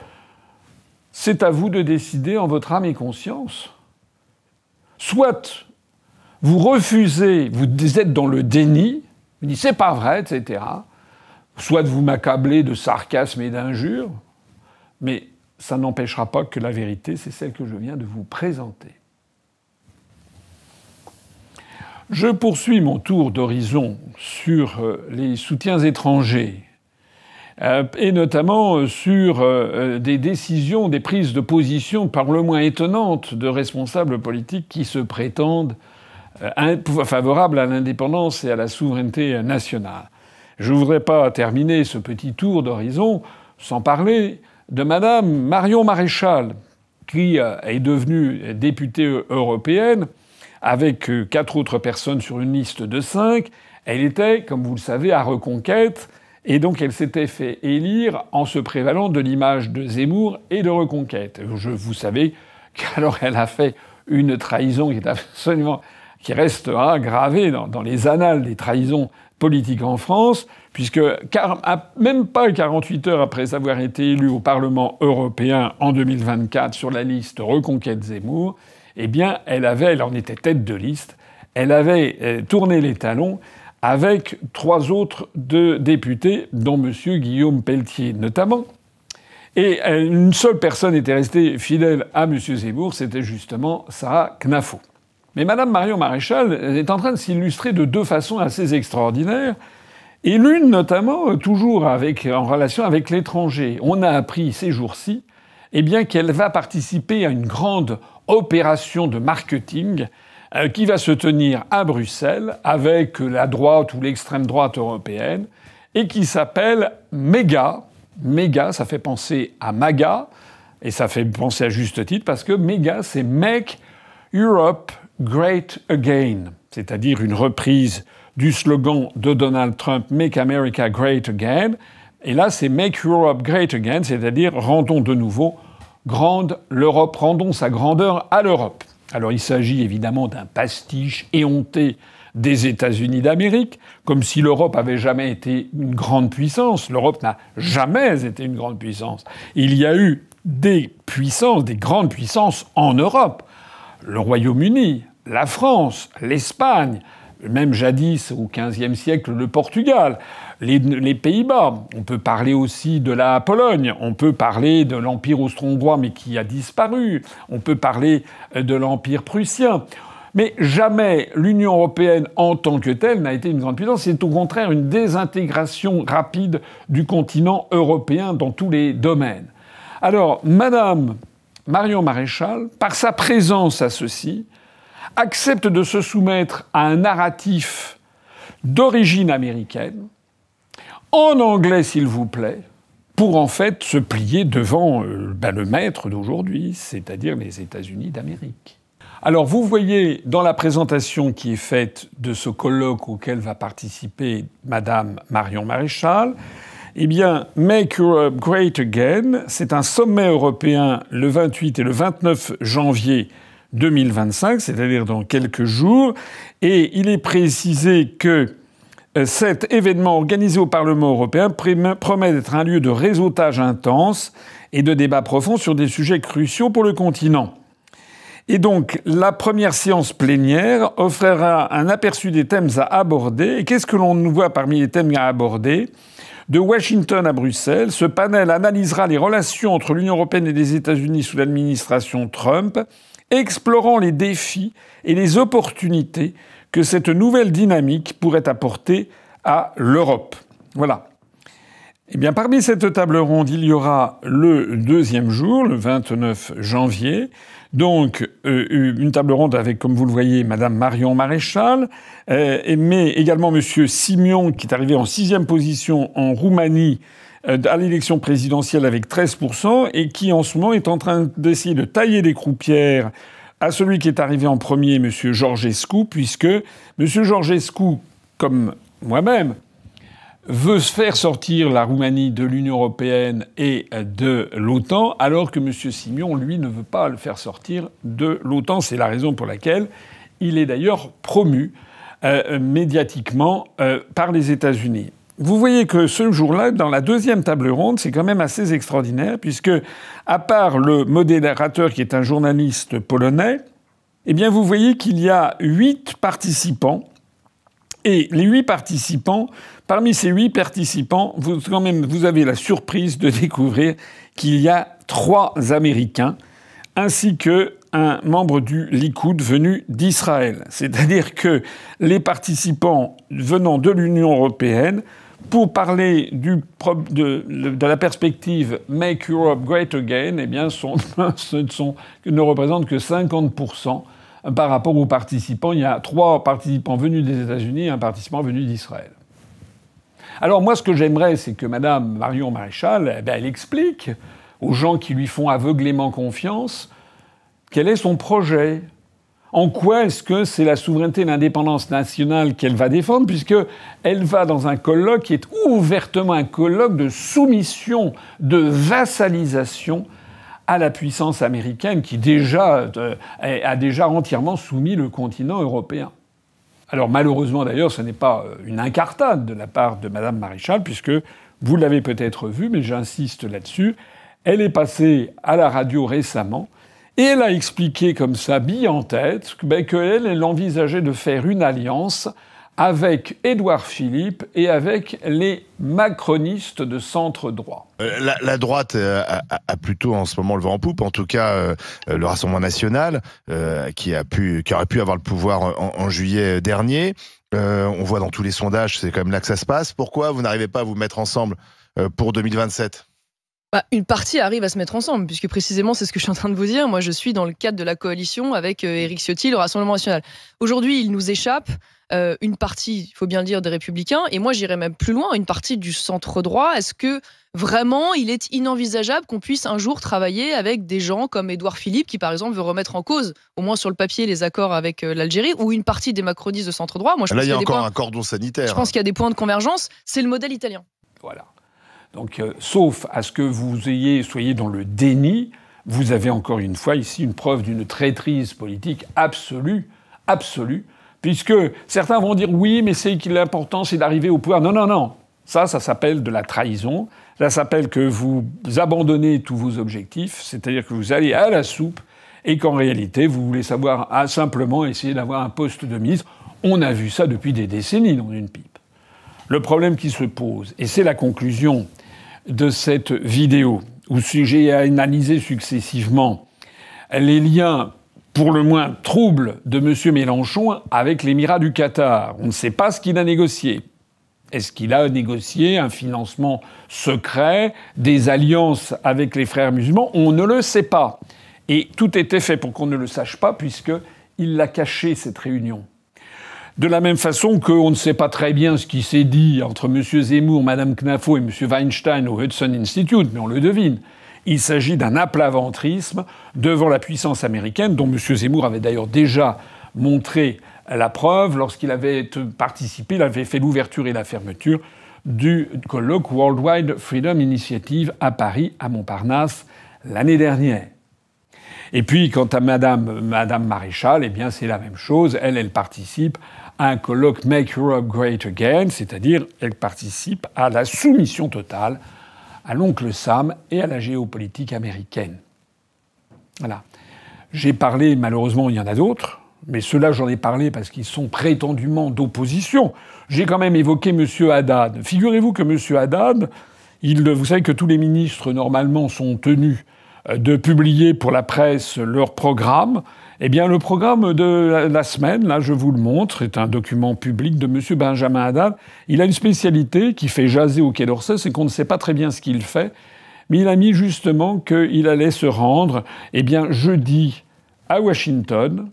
c'est à vous de décider en votre âme et conscience. Soit vous refusez, vous êtes dans le déni, vous dites c'est pas vrai, etc. Soit vous m'accablez de sarcasme et d'injures, mais ça n'empêchera pas que la vérité, c'est celle que je viens de vous présenter. Je poursuis mon tour d'horizon sur les soutiens étrangers, et notamment sur des décisions, des prises de position par le moins étonnantes de responsables politiques qui se prétendent favorables à l'indépendance et à la souveraineté nationale. Je ne voudrais pas terminer ce petit tour d'horizon sans parler de Madame Marion Maréchal, qui est devenue députée européenne avec 4 autres personnes sur une liste de 5. Elle était, comme vous le savez, à Reconquête, et donc elle s'était fait élire en se prévalant de l'image de Zemmour et de Reconquête. Vous savez qu'alors elle a fait une trahison qui restera gravée dans les annales des trahisons politiques en France, puisque même pas 48 heures après avoir été élue au Parlement européen en 2024 sur la liste Reconquête Zemmour, eh bien, elle en était tête de liste, elle avait tourné les talons avec 3 autres députés, dont M. Guillaume Pelletier notamment. Et une seule personne était restée fidèle à M. Zemmour, c'était justement Sarah Knafo. Mais Mme Marion Maréchal est en train de s'illustrer de 2 façons assez extraordinaires, et l'une notamment toujours en relation avec l'étranger. On a appris ces jours-ci qu'elle va participer à une grande opération de marketing qui va se tenir à Bruxelles avec la droite ou l'extrême droite européenne et qui s'appelle MEGA. MEGA, ça fait penser à MAGA, et ça fait penser à juste titre parce que MEGA, c'est Make Europe Great Again, c'est-à-dire une reprise du slogan de Donald Trump, Make America Great Again. Et là, c'est Make Europe Great Again, c'est-à-dire rendons de nouveau grande l'Europe, rendons sa grandeur à l'Europe. Alors il s'agit évidemment d'un pastiche éhonté des États-Unis d'Amérique, comme si l'Europe avait jamais été une grande puissance. L'Europe n'a jamais été une grande puissance. Il y a eu des puissances, des grandes puissances en Europe. Le Royaume-Uni, la France, l'Espagne, même jadis au XVe siècle le Portugal, les Pays-Bas. On peut parler aussi de la Pologne, on peut parler de l'Empire austro-hongrois mais qui a disparu, on peut parler de l'Empire prussien. Mais jamais l'Union européenne en tant que telle n'a été une grande puissance. C'est au contraire une désintégration rapide du continent européen dans tous les domaines. Alors, Madame Marion Maréchal, par sa présence à ceci, accepte de se soumettre à un narratif d'origine américaine, en anglais s'il vous plaît, pour en fait se plier devant le maître d'aujourd'hui, c'est-à-dire les États-Unis d'Amérique. Alors vous voyez dans la présentation qui est faite de ce colloque auquel va participer Madame Marion Maréchal, eh bien, Make Europe Great Again, c'est un sommet européen le 28 et le 29 janvier 2025, c'est-à-dire dans quelques jours, et il est précisé que cet événement organisé au Parlement européen promet d'être un lieu de réseautage intense et de débat profond sur des sujets cruciaux pour le continent. Et donc, la première séance plénière offrira un aperçu des thèmes à aborder. Et qu'est-ce que l'on voit parmi les thèmes à aborder ? De Washington à Bruxelles, ce panel analysera les relations entre l'Union européenne et les États-Unis sous l'administration Trump, explorant les défis et les opportunités que cette nouvelle dynamique pourrait apporter à l'Europe. Voilà. Eh bien, parmi cette table ronde, il y aura le deuxième jour, le 29 janvier, donc une table ronde avec, comme vous le voyez, Madame Marion Maréchal, mais également Monsieur Simion, qui est arrivé en 6e position en Roumanie à l'élection présidentielle avec 13%, et qui en ce moment est en train d'essayer de tailler les croupières à celui qui est arrivé en premier, M. Georgescu, puisque M. Georgescu, comme moi-même, veut se faire sortir la Roumanie de l'Union européenne et de l'OTAN, alors que M. Simion, lui, ne veut pas le faire sortir de l'OTAN. C'est la raison pour laquelle il est d'ailleurs promu médiatiquement par les États-Unis. Vous voyez que ce jour-là, dans la deuxième table ronde, c'est quand même assez extraordinaire, puisque, à part le modérateur qui est un journaliste polonais, eh bien, vous voyez qu'il y a 8 participants. Et les 8 participants, parmi ces 8 participants, vous avez la surprise de découvrir qu'il y a 3 Américains, ainsi qu'un membre du Likoud venu d'Israël. C'est-à-dire que les participants venant de l'Union européenne, pour parler de la perspective Make Europe Great Again, eh bien, ne représentent que 50% par rapport aux participants. Il y a 3 participants venus des États-Unis et un participant venu d'Israël. Alors moi, ce que j'aimerais, c'est que Madame Marion Maréchal, elle explique aux gens qui lui font aveuglément confiance quel est son projet. En quoi est-ce que c'est la souveraineté et l'indépendance nationale qu'elle va défendre, puisqu'elle va dans un colloque qui est ouvertement un colloque de soumission, de vassalisation à la puissance américaine qui a déjà entièrement soumis le continent européen. Alors malheureusement d'ailleurs, ce n'est pas une incartade de la part de Madame Maréchal, puisque vous l'avez peut-être vu, mais j'insiste là-dessus, elle est passée à la radio récemment, et elle a expliqué comme ça, bille en tête, qu'elle envisageait de faire une alliance avec Édouard Philippe et avec les macronistes de centre droit. La droite a plutôt en ce moment le vent en poupe, en tout cas le Rassemblement national, qui aurait pu avoir le pouvoir en juillet dernier. On voit dans tous les sondages, c'est quand même là que ça se passe. Pourquoi vous n'arrivez pas à vous mettre ensemble pour 2027 ? Une partie arrive à se mettre ensemble, puisque précisément, c'est ce que je suis en train de vous dire. Moi, je suis dans le cadre de la coalition avec Éric Ciotti, le Rassemblement national. Aujourd'hui, il nous échappe une partie, il faut bien le dire, des Républicains, et moi, j'irais même plus loin, une partie du centre droit. Est-ce que vraiment, il est inenvisageable qu'on puisse un jour travailler avec des gens comme Édouard Philippe, qui, par exemple, veut remettre en cause, au moins sur le papier, les accords avec l'Algérie, ou une partie des macronistes de centre droit? Moi, je pense Là, il y a qu'il encore un cordon sanitaire. Je pense qu'il y a des points de convergence. C'est le modèle italien. Voilà. Donc, sauf à ce que vous soyez dans le déni, vous avez encore une fois ici une preuve d'une traîtrise politique absolue, puisque certains vont dire oui, mais c'est que l'important c'est d'arriver au pouvoir. Non, non, non. Ça s'appelle de la trahison. Ça s'appelle que vous abandonnez tous vos objectifs, c'est-à-dire que vous allez à la soupe et qu'en réalité, vous voulez savoir simplement essayer d'avoir un poste de ministre. On a vu ça depuis des décennies dans une pipe. Le problème qui se pose, et c'est la conclusion de cette vidéo, où j'ai analysé successivement les liens pour le moins troubles de M. Mélenchon avec l'Émirat du Qatar. On ne sait pas ce qu'il a négocié. Est-ce qu'il a négocié un financement secret, des alliances avec les frères musulmans? On ne le sait pas. Et tout était fait pour qu'on ne le sache pas, puisqu'il l'a caché, cette réunion. De la même façon qu'on ne sait pas très bien ce qui s'est dit entre M. Zemmour, Mme Knafo et M. Weinstein au Hudson Institute, mais on le devine. Il s'agit d'un aplaventrisme devant la puissance américaine, dont M. Zemmour avait d'ailleurs déjà montré la preuve lorsqu'il avait participé, il avait fait l'ouverture et la fermeture du colloque Worldwide Freedom Initiative à Paris, à Montparnasse, l'année dernière. Et puis, quant à Madame Maréchal, eh bien, c'est la même chose. Elle participe à un colloque Make Europe Great Again, c'est-à-dire, elle participe à la soumission totale à l'oncle Sam et à la géopolitique américaine. Voilà. J'ai parlé, malheureusement, il y en a d'autres, mais ceux-là, j'en ai parlé parce qu'ils sont prétendument d'opposition. J'ai quand même évoqué M. Haddad. Figurez-vous que M. Haddad, vous savez que tous les ministres, normalement, sont tenus de publier pour la presse leur programme. Eh bien, le programme de la semaine, là, je vous le montre, est un document public de M. Benjamin Haddad. Il a une spécialité qui fait jaser au Quai d'Orsay, c'est qu'on ne sait pas très bien ce qu'il fait, mais il a mis justement qu'il allait se rendre, eh bien, jeudi à Washington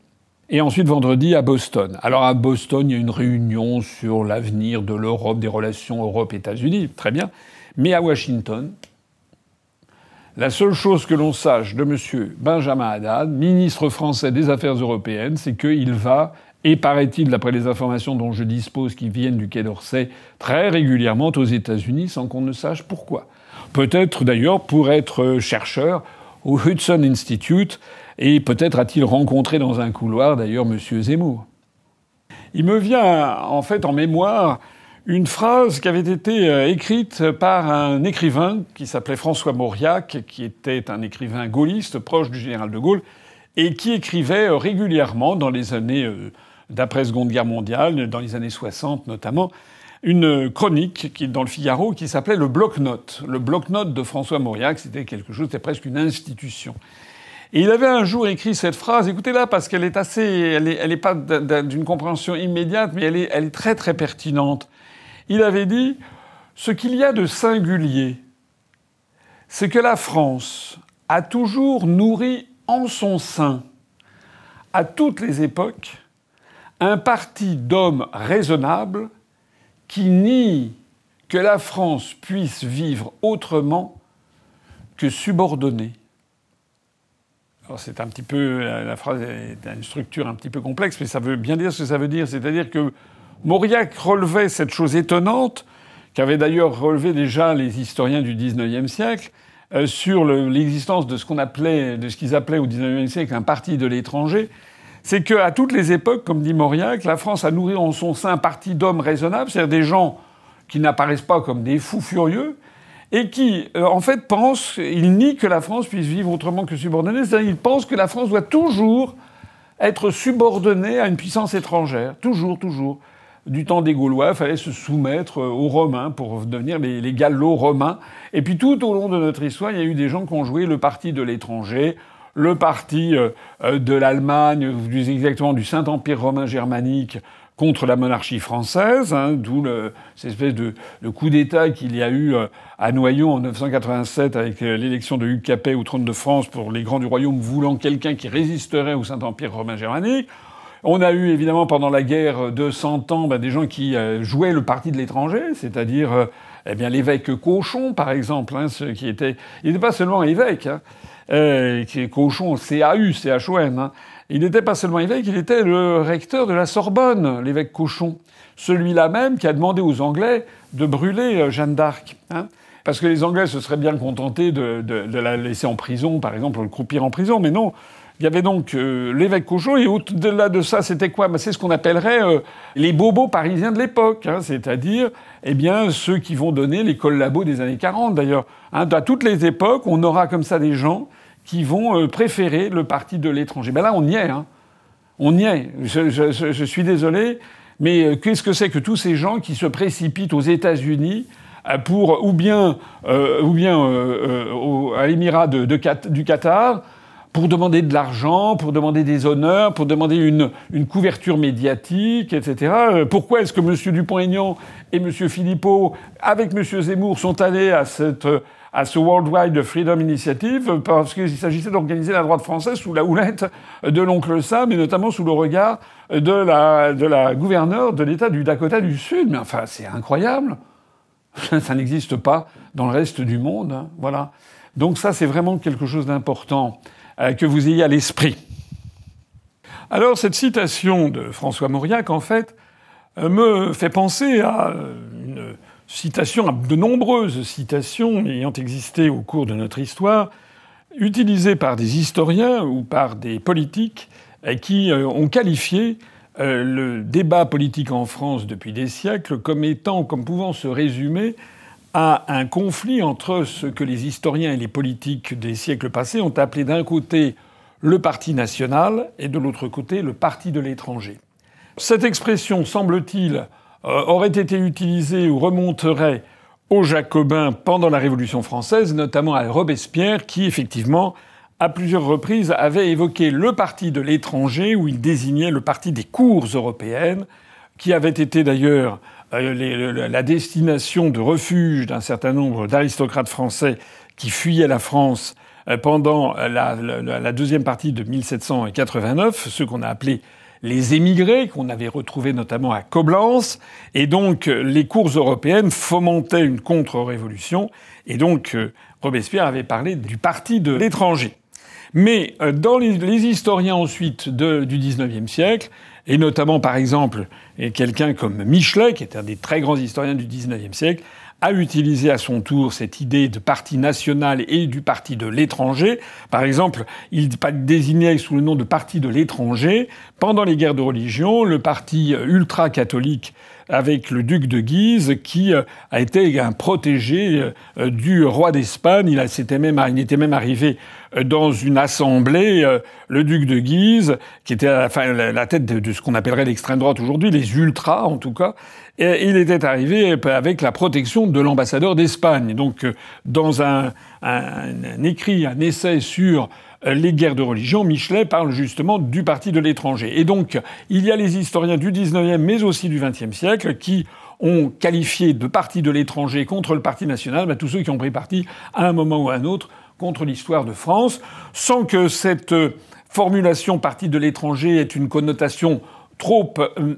et ensuite vendredi à Boston. Alors, à Boston, il y a une réunion sur l'avenir de l'Europe, des relations Europe-États-Unis, très bien. Mais à Washington, la seule chose que l'on sache de M. Benjamin Haddad, ministre français des Affaires européennes, c'est qu'il va, et paraît-il, d'après les informations dont je dispose qui viennent du Quai d'Orsay, très régulièrement aux États-Unis sans qu'on ne sache pourquoi. Peut-être d'ailleurs pour être chercheur au Hudson Institute, et peut-être a-t-il rencontré dans un couloir d'ailleurs M. Zemmour. Il me vient en fait en mémoire une phrase qui avait été écrite par un écrivain qui s'appelait François Mauriac, qui était un écrivain gaulliste proche du général de Gaulle, et qui écrivait régulièrement dans les années d'après Seconde Guerre mondiale, dans les années 60 notamment, une chronique qui, dans le Figaro qui s'appelait le bloc-notes. Le bloc-notes de François Mauriac, c'était quelque chose, c'était presque une institution. Et il avait un jour écrit cette phrase, écoutez-la parce qu'elle est assez, elle est pas d'une compréhension immédiate, mais elle est très très pertinente. Il avait dit « Ce qu'il y a de singulier, c'est que la France a toujours nourri en son sein, à toutes les époques, un parti d'hommes raisonnables qui nie que la France puisse vivre autrement que subordonnée. » Alors c'est un petit peu, la phrase est une structure un petit peu complexe, mais ça veut bien dire ce que ça veut dire. C'est-à-dire que Mauriac relevait cette chose étonnante, qu'avaient d'ailleurs relevé déjà les historiens du XIXe siècle, sur l'existence de ce qu'ils appelaient au XIXe siècle un parti de l'étranger. C'est qu'à toutes les époques, comme dit Mauriac, la France a nourri en son sein un parti d'hommes raisonnables, c'est-à-dire des gens qui n'apparaissent pas comme des fous furieux, et qui, en fait, pensent, ils nient que la France puisse vivre autrement que subordonnée, c'est-à-dire qu'ils pensent que la France doit toujours être subordonnée à une puissance étrangère. Toujours, toujours. Du temps des Gaulois, il fallait se soumettre aux Romains pour devenir les Gallo-Romains. Et puis tout au long de notre histoire, il y a eu des gens qui ont joué le parti de l'étranger, le parti de l'Allemagne, plus exactement du Saint-Empire romain germanique, contre la monarchie française, hein, d'où cette espèce de coup d'État qu'il y a eu à Noyon en 987 avec l'élection de Hugues Capet au trône de France pour les grands du royaume voulant quelqu'un qui résisterait au Saint-Empire romain germanique. On a eu évidemment pendant la guerre de 100 ans des gens qui jouaient le parti de l'étranger, c'est-à-dire eh bien l'évêque Cauchon par exemple, hein, il n'était pas seulement évêque, hein, Cauchon C-A-U, C-H-O-N. Hein. Il n'était pas seulement évêque, il était le recteur de la Sorbonne, l'évêque Cauchon. Celui-là même qui a demandé aux Anglais de brûler Jeanne d'Arc. Hein. Parce que les Anglais se seraient bien contentés de la laisser en prison, par exemple, le croupir en prison. Mais non, il y avait donc l'évêque Cauchon, et au-delà de ça, c'était quoi? C'est ce qu'on appellerait les bobos parisiens de l'époque. Hein. C'est-à-dire, eh bien, ceux qui vont donner les collabos des années 40, d'ailleurs. Hein. À toutes les époques, on aura comme ça des gens qui vont préférer le parti de l'étranger. Ben là, on y est. Hein. On y est. Je suis désolé, mais qu'est-ce que c'est que tous ces gens qui se précipitent aux États-Unis pour ou bien à l'émirat du Qatar pour demander de l'argent, pour demander des honneurs, pour demander une couverture médiatique, etc. Pourquoi est-ce que M. Dupont-Aignan et M. Philippot, avec M. Zemmour, sont allés à ce Worldwide Freedom Initiative? Parce qu'il s'agissait d'organiser la droite française sous la houlette de l'oncle Sam, et notamment sous le regard de la gouverneure de l'État du Dakota du Sud. Mais enfin, c'est incroyable. Ça n'existe pas dans le reste du monde. Hein. Voilà. Donc ça, c'est vraiment quelque chose d'important que vous ayez à l'esprit. Alors, cette citation de François Mauriac, en fait, me fait penser à une citation, à de nombreuses citations ayant existé au cours de notre histoire, utilisées par des historiens ou par des politiques qui ont qualifié le débat politique en France depuis des siècles comme pouvant se résumer à un conflit entre ce que les historiens et les politiques des siècles passés ont appelé d'un côté le parti national et de l'autre côté le parti de l'étranger. Cette expression, semble-t-il, aurait été utilisée ou remonterait aux Jacobins pendant la Révolution française, notamment à Robespierre, qui effectivement, à plusieurs reprises, avait évoqué le parti de l'étranger, où il désignait le parti des cours européennes, qui avait été d'ailleurs la destination de refuge d'un certain nombre d'aristocrates français qui fuyaient la France pendant la deuxième partie de 1789, ceux qu'on a appelés les émigrés, qu'on avait retrouvés notamment à Coblence. Et donc, les cours européennes fomentaient une contre-révolution. Et donc, Robespierre avait parlé du parti de l'étranger. Mais dans les historiens ensuite du XIXe siècle, et notamment par exemple quelqu'un comme Michelet, qui est un des très grands historiens du XIXe siècle, a utilisé à son tour cette idée de parti national et du parti de l'étranger. Par exemple, il désignait sous le nom de parti de l'étranger, pendant les guerres de religion, le parti ultra-catholique avec le duc de Guise, qui a été un protégé du roi d'Espagne. Il était même arrivé dans une assemblée, le duc de Guise, qui était à la tête de ce qu'on appellerait l'extrême droite aujourd'hui, les ultras en tout cas, et il était arrivé avec la protection de l'ambassadeur d'Espagne. Donc, dans un essai sur les guerres de religion, Michelet parle justement du parti de l'étranger. Et donc, il y a les historiens du 19e, mais aussi du 20e siècle, qui ont qualifié de parti de l'étranger contre le parti national tous ceux qui ont pris parti à un moment ou à un autre contre l'histoire de France, sans que cette formulation parti de l'étranger ait une connotation trop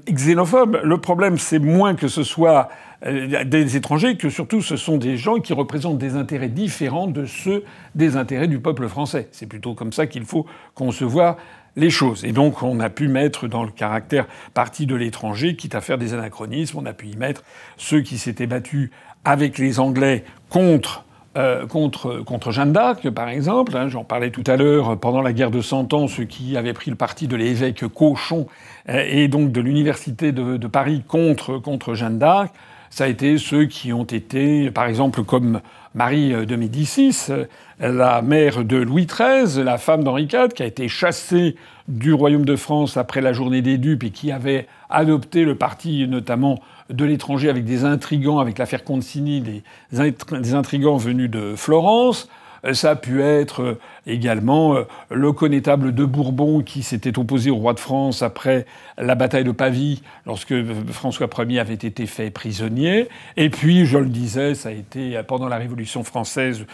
xénophobe. Le problème, c'est moins que ce soit des étrangers, que surtout ce sont des gens qui représentent des intérêts différents de ceux des intérêts du peuple français. C'est plutôt comme ça qu'il faut concevoir les choses. Et donc, on a pu mettre dans le caractère parti de l'étranger, quitte à faire des anachronismes, on a pu y mettre ceux qui s'étaient battus avec les Anglais contre Jeanne d'Arc, par exemple. J'en parlais tout à l'heure, pendant la guerre de 100 ans, ceux qui avaient pris le parti de l'évêque Cauchon et donc de l'université de Paris contre Jeanne d'Arc. Ça a été ceux qui ont été, par exemple, comme Marie de Médicis, la mère de Louis XIII, la femme d'Henri IV, qui a été chassée du royaume de France après la journée des dupes et qui avait adopté le parti notamment de l'étranger avec des intrigants, avec l'affaire Concini, des intrigants venus de Florence. Ça a pu être également le connétable de Bourbon qui s'était opposé au roi de France après la bataille de Pavie, lorsque François Ier avait été fait prisonnier. Et puis, je le disais, ça a été pendant la Révolution française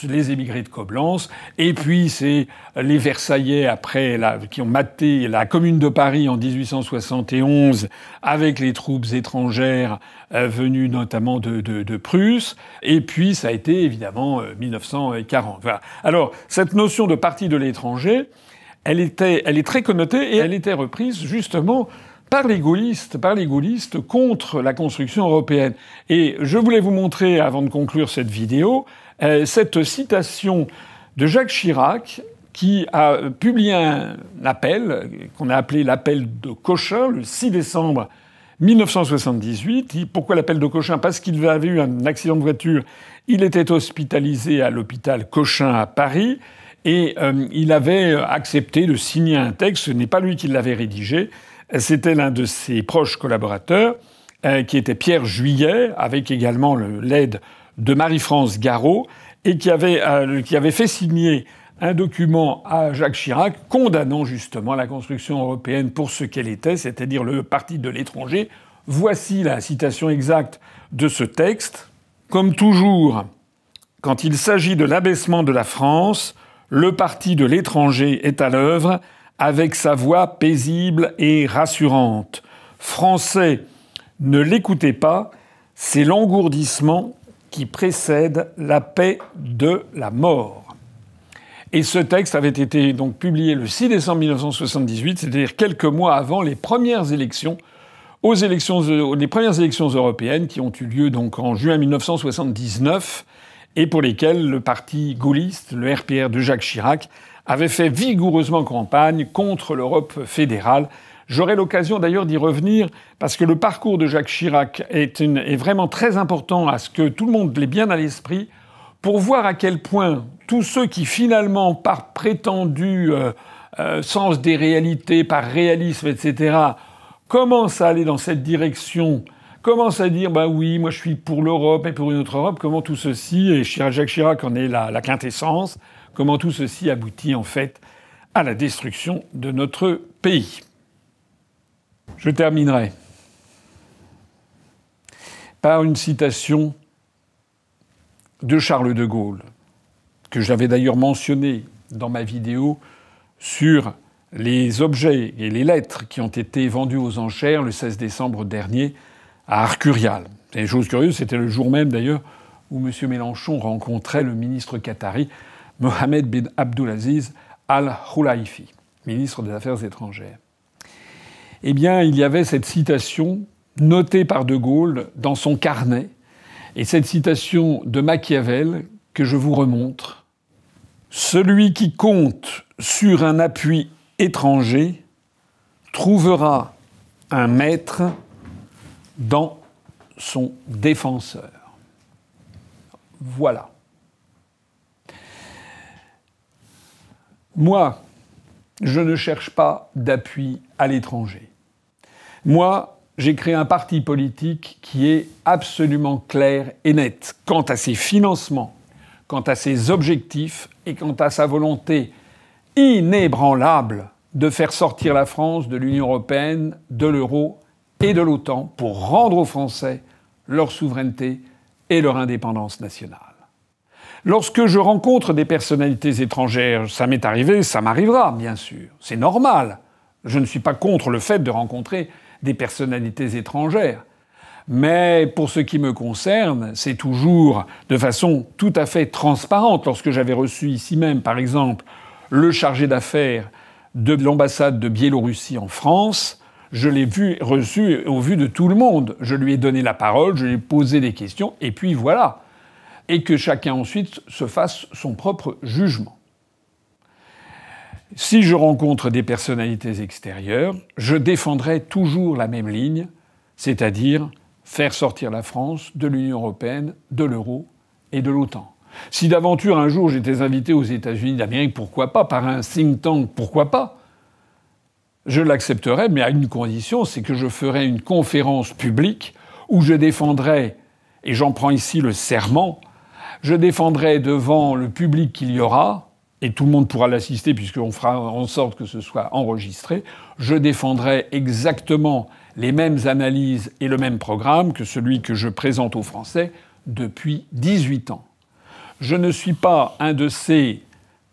les émigrés de Coblence. Et puis, c'est les Versaillais après qui ont maté la Commune de Paris en 1871 avec les troupes étrangères venues notamment de Prusse. Et puis, ça a été évidemment 1940. Voilà. Alors, cette notion de parti de l'étranger, elle est très connotée et elle était reprise justement par les gaullistes contre la construction européenne. Et je voulais vous montrer, avant de conclure cette vidéo, cette citation de Jacques Chirac qui a publié un appel qu'on a appelé l'appel de Cochin le 6 décembre 1978. Pourquoi l'appel de Cochin? Parce qu'il avait eu un accident de voiture. Il était hospitalisé à l'hôpital Cochin à Paris et il avait accepté de signer un texte. Ce n'est pas lui qui l'avait rédigé. C'était l'un de ses proches collaborateurs qui était Pierre Juillet, avec également l'aide de Marie-France Garot, et qui avait fait signer un document à Jacques Chirac condamnant justement la construction européenne pour ce qu'elle était, c'est-à-dire le parti de l'étranger. Voici la citation exacte de ce texte. « Comme toujours, quand il s'agit de l'abaissement de la France, le parti de l'étranger est à l'œuvre avec sa voix paisible et rassurante. Français, ne l'écoutez pas, c'est l'engourdissement qui précède la paix de la mort. » Et ce texte avait été donc publié le 6 décembre 1978, c'est-à-dire quelques mois avant les premières élections européennes qui ont eu lieu donc en juin 1979 et pour lesquelles le parti gaulliste, le RPR de Jacques Chirac, avait fait vigoureusement campagne contre l'Europe fédérale. J'aurai l'occasion d'ailleurs d'y revenir parce que le parcours de Jacques Chirac est vraiment très important à ce que tout le monde l'ait bien à l'esprit pour voir à quel point tous ceux qui finalement, par prétendu sens des réalités, par réalisme, etc., commencent à aller dans cette direction, commencent à dire « bah oui, moi je suis pour l'Europe et pour une autre Europe », comment tout ceci, et Jacques Chirac en est la quintessence, comment tout ceci aboutit en fait à la destruction de notre pays. Je terminerai par une citation de Charles de Gaulle, que j'avais d'ailleurs mentionné dans ma vidéo sur les objets et les lettres qui ont été vendus aux enchères le 16 décembre dernier à Arcurial. Et chose curieuse, c'était le jour même d'ailleurs où M. Mélenchon rencontrait le ministre qatari Mohamed bin Abdulaziz Al-Khulaifi, ministre des Affaires étrangères. Eh bien, il y avait cette citation notée par de Gaulle dans son carnet, et cette citation de Machiavel que je vous remontre. « Celui qui compte sur un appui étranger trouvera un maître dans son défenseur. » Voilà. Moi, je ne cherche pas d'appui à l'étranger. Moi, j'ai créé un parti politique qui est absolument clair et net quant à ses financements, quant à ses objectifs et quant à sa volonté inébranlable de faire sortir la France de l'Union européenne, de l'euro et de l'OTAN pour rendre aux Français leur souveraineté et leur indépendance nationale. Lorsque je rencontre des personnalités étrangères, ça m'est arrivé, ça m'arrivera, bien sûr. C'est normal. Je ne suis pas contre le fait de rencontrer des personnalités étrangères. Mais pour ce qui me concerne, c'est toujours de façon tout à fait transparente. Lorsque j'avais reçu ici même, par exemple, le chargé d'affaires de l'ambassade de Biélorussie en France, je l'ai reçu au vu de tout le monde. Je lui ai donné la parole, je lui ai posé des questions, et puis voilà. Et que chacun ensuite se fasse son propre jugement. Si je rencontre des personnalités extérieures, je défendrai toujours la même ligne, c'est-à-dire faire sortir la France de l'Union européenne, de l'euro et de l'OTAN. Si d'aventure un jour j'étais invité aux États-Unis d'Amérique, pourquoi pas, par un think tank, pourquoi pas, je l'accepterais, mais à une condition, c'est que je ferais une conférence publique où je défendrais, et j'en prends ici le serment, Je défendrai devant le public qu'il y aura, et tout le monde pourra l'assister puisqu'on fera en sorte que ce soit enregistré, je défendrai exactement les mêmes analyses et le même programme que celui que je présente aux Français depuis 18 ans. Je ne suis pas un de ces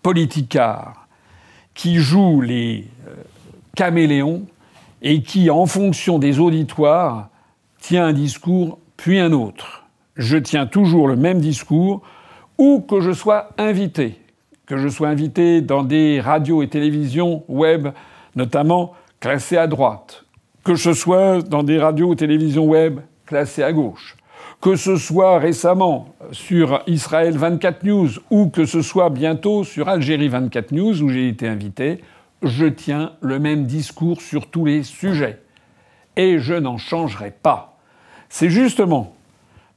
politicards qui jouent les caméléons et qui, en fonction des auditoires, tient un discours puis un autre. Je tiens toujours le même discours, où que je sois invité dans des radios et télévisions web, notamment classées à droite, que ce soit dans des radios ou télévisions web classées à gauche, que ce soit récemment sur Israël 24 News ou que ce soit bientôt sur Algérie 24 News où j'ai été invité, je tiens le même discours sur tous les sujets. Et je n'en changerai pas. C'est justement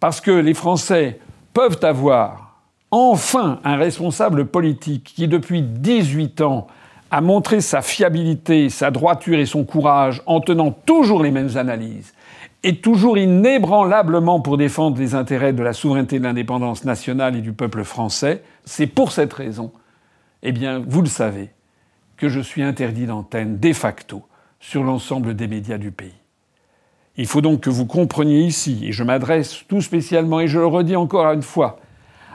parce que les Français peuvent avoir enfin un responsable politique qui, depuis 18 ans, a montré sa fiabilité, sa droiture et son courage en tenant toujours les mêmes analyses et toujours inébranlablement pour défendre les intérêts de la souveraineté et de l'indépendance nationale et du peuple français. C'est pour cette raison, eh bien, vous le savez, que je suis interdit d'antenne de facto sur l'ensemble des médias du pays. Il faut donc que vous compreniez ici, et je m'adresse tout spécialement, et je le redis encore une fois,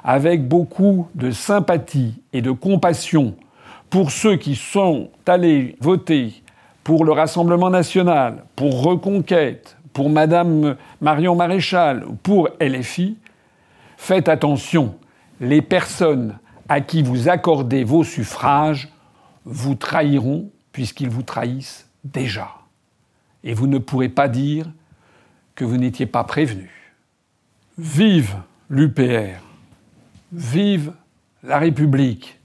avec beaucoup de sympathie et de compassion pour ceux qui sont allés voter pour le Rassemblement national, pour Reconquête, pour Madame Marion Maréchal, pour LFI, faites attention, les personnes à qui vous accordez vos suffrages vous trahiront puisqu'ils vous trahissent déjà. Et vous ne pourrez pas dire que vous n'étiez pas prévenu. Vive l'UPR, vive la République,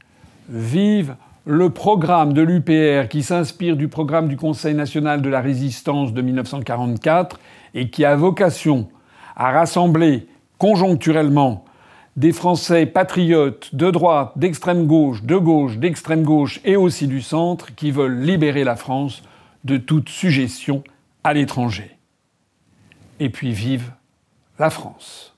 vive le programme de l'UPR qui s'inspire du programme du Conseil national de la résistance de 1944 et qui a vocation à rassembler conjoncturellement des Français patriotes de droite, d'extrême gauche, d'extrême gauche et aussi du centre qui veulent libérer la France de toute suggestion à l'étranger. Et puis vive la France.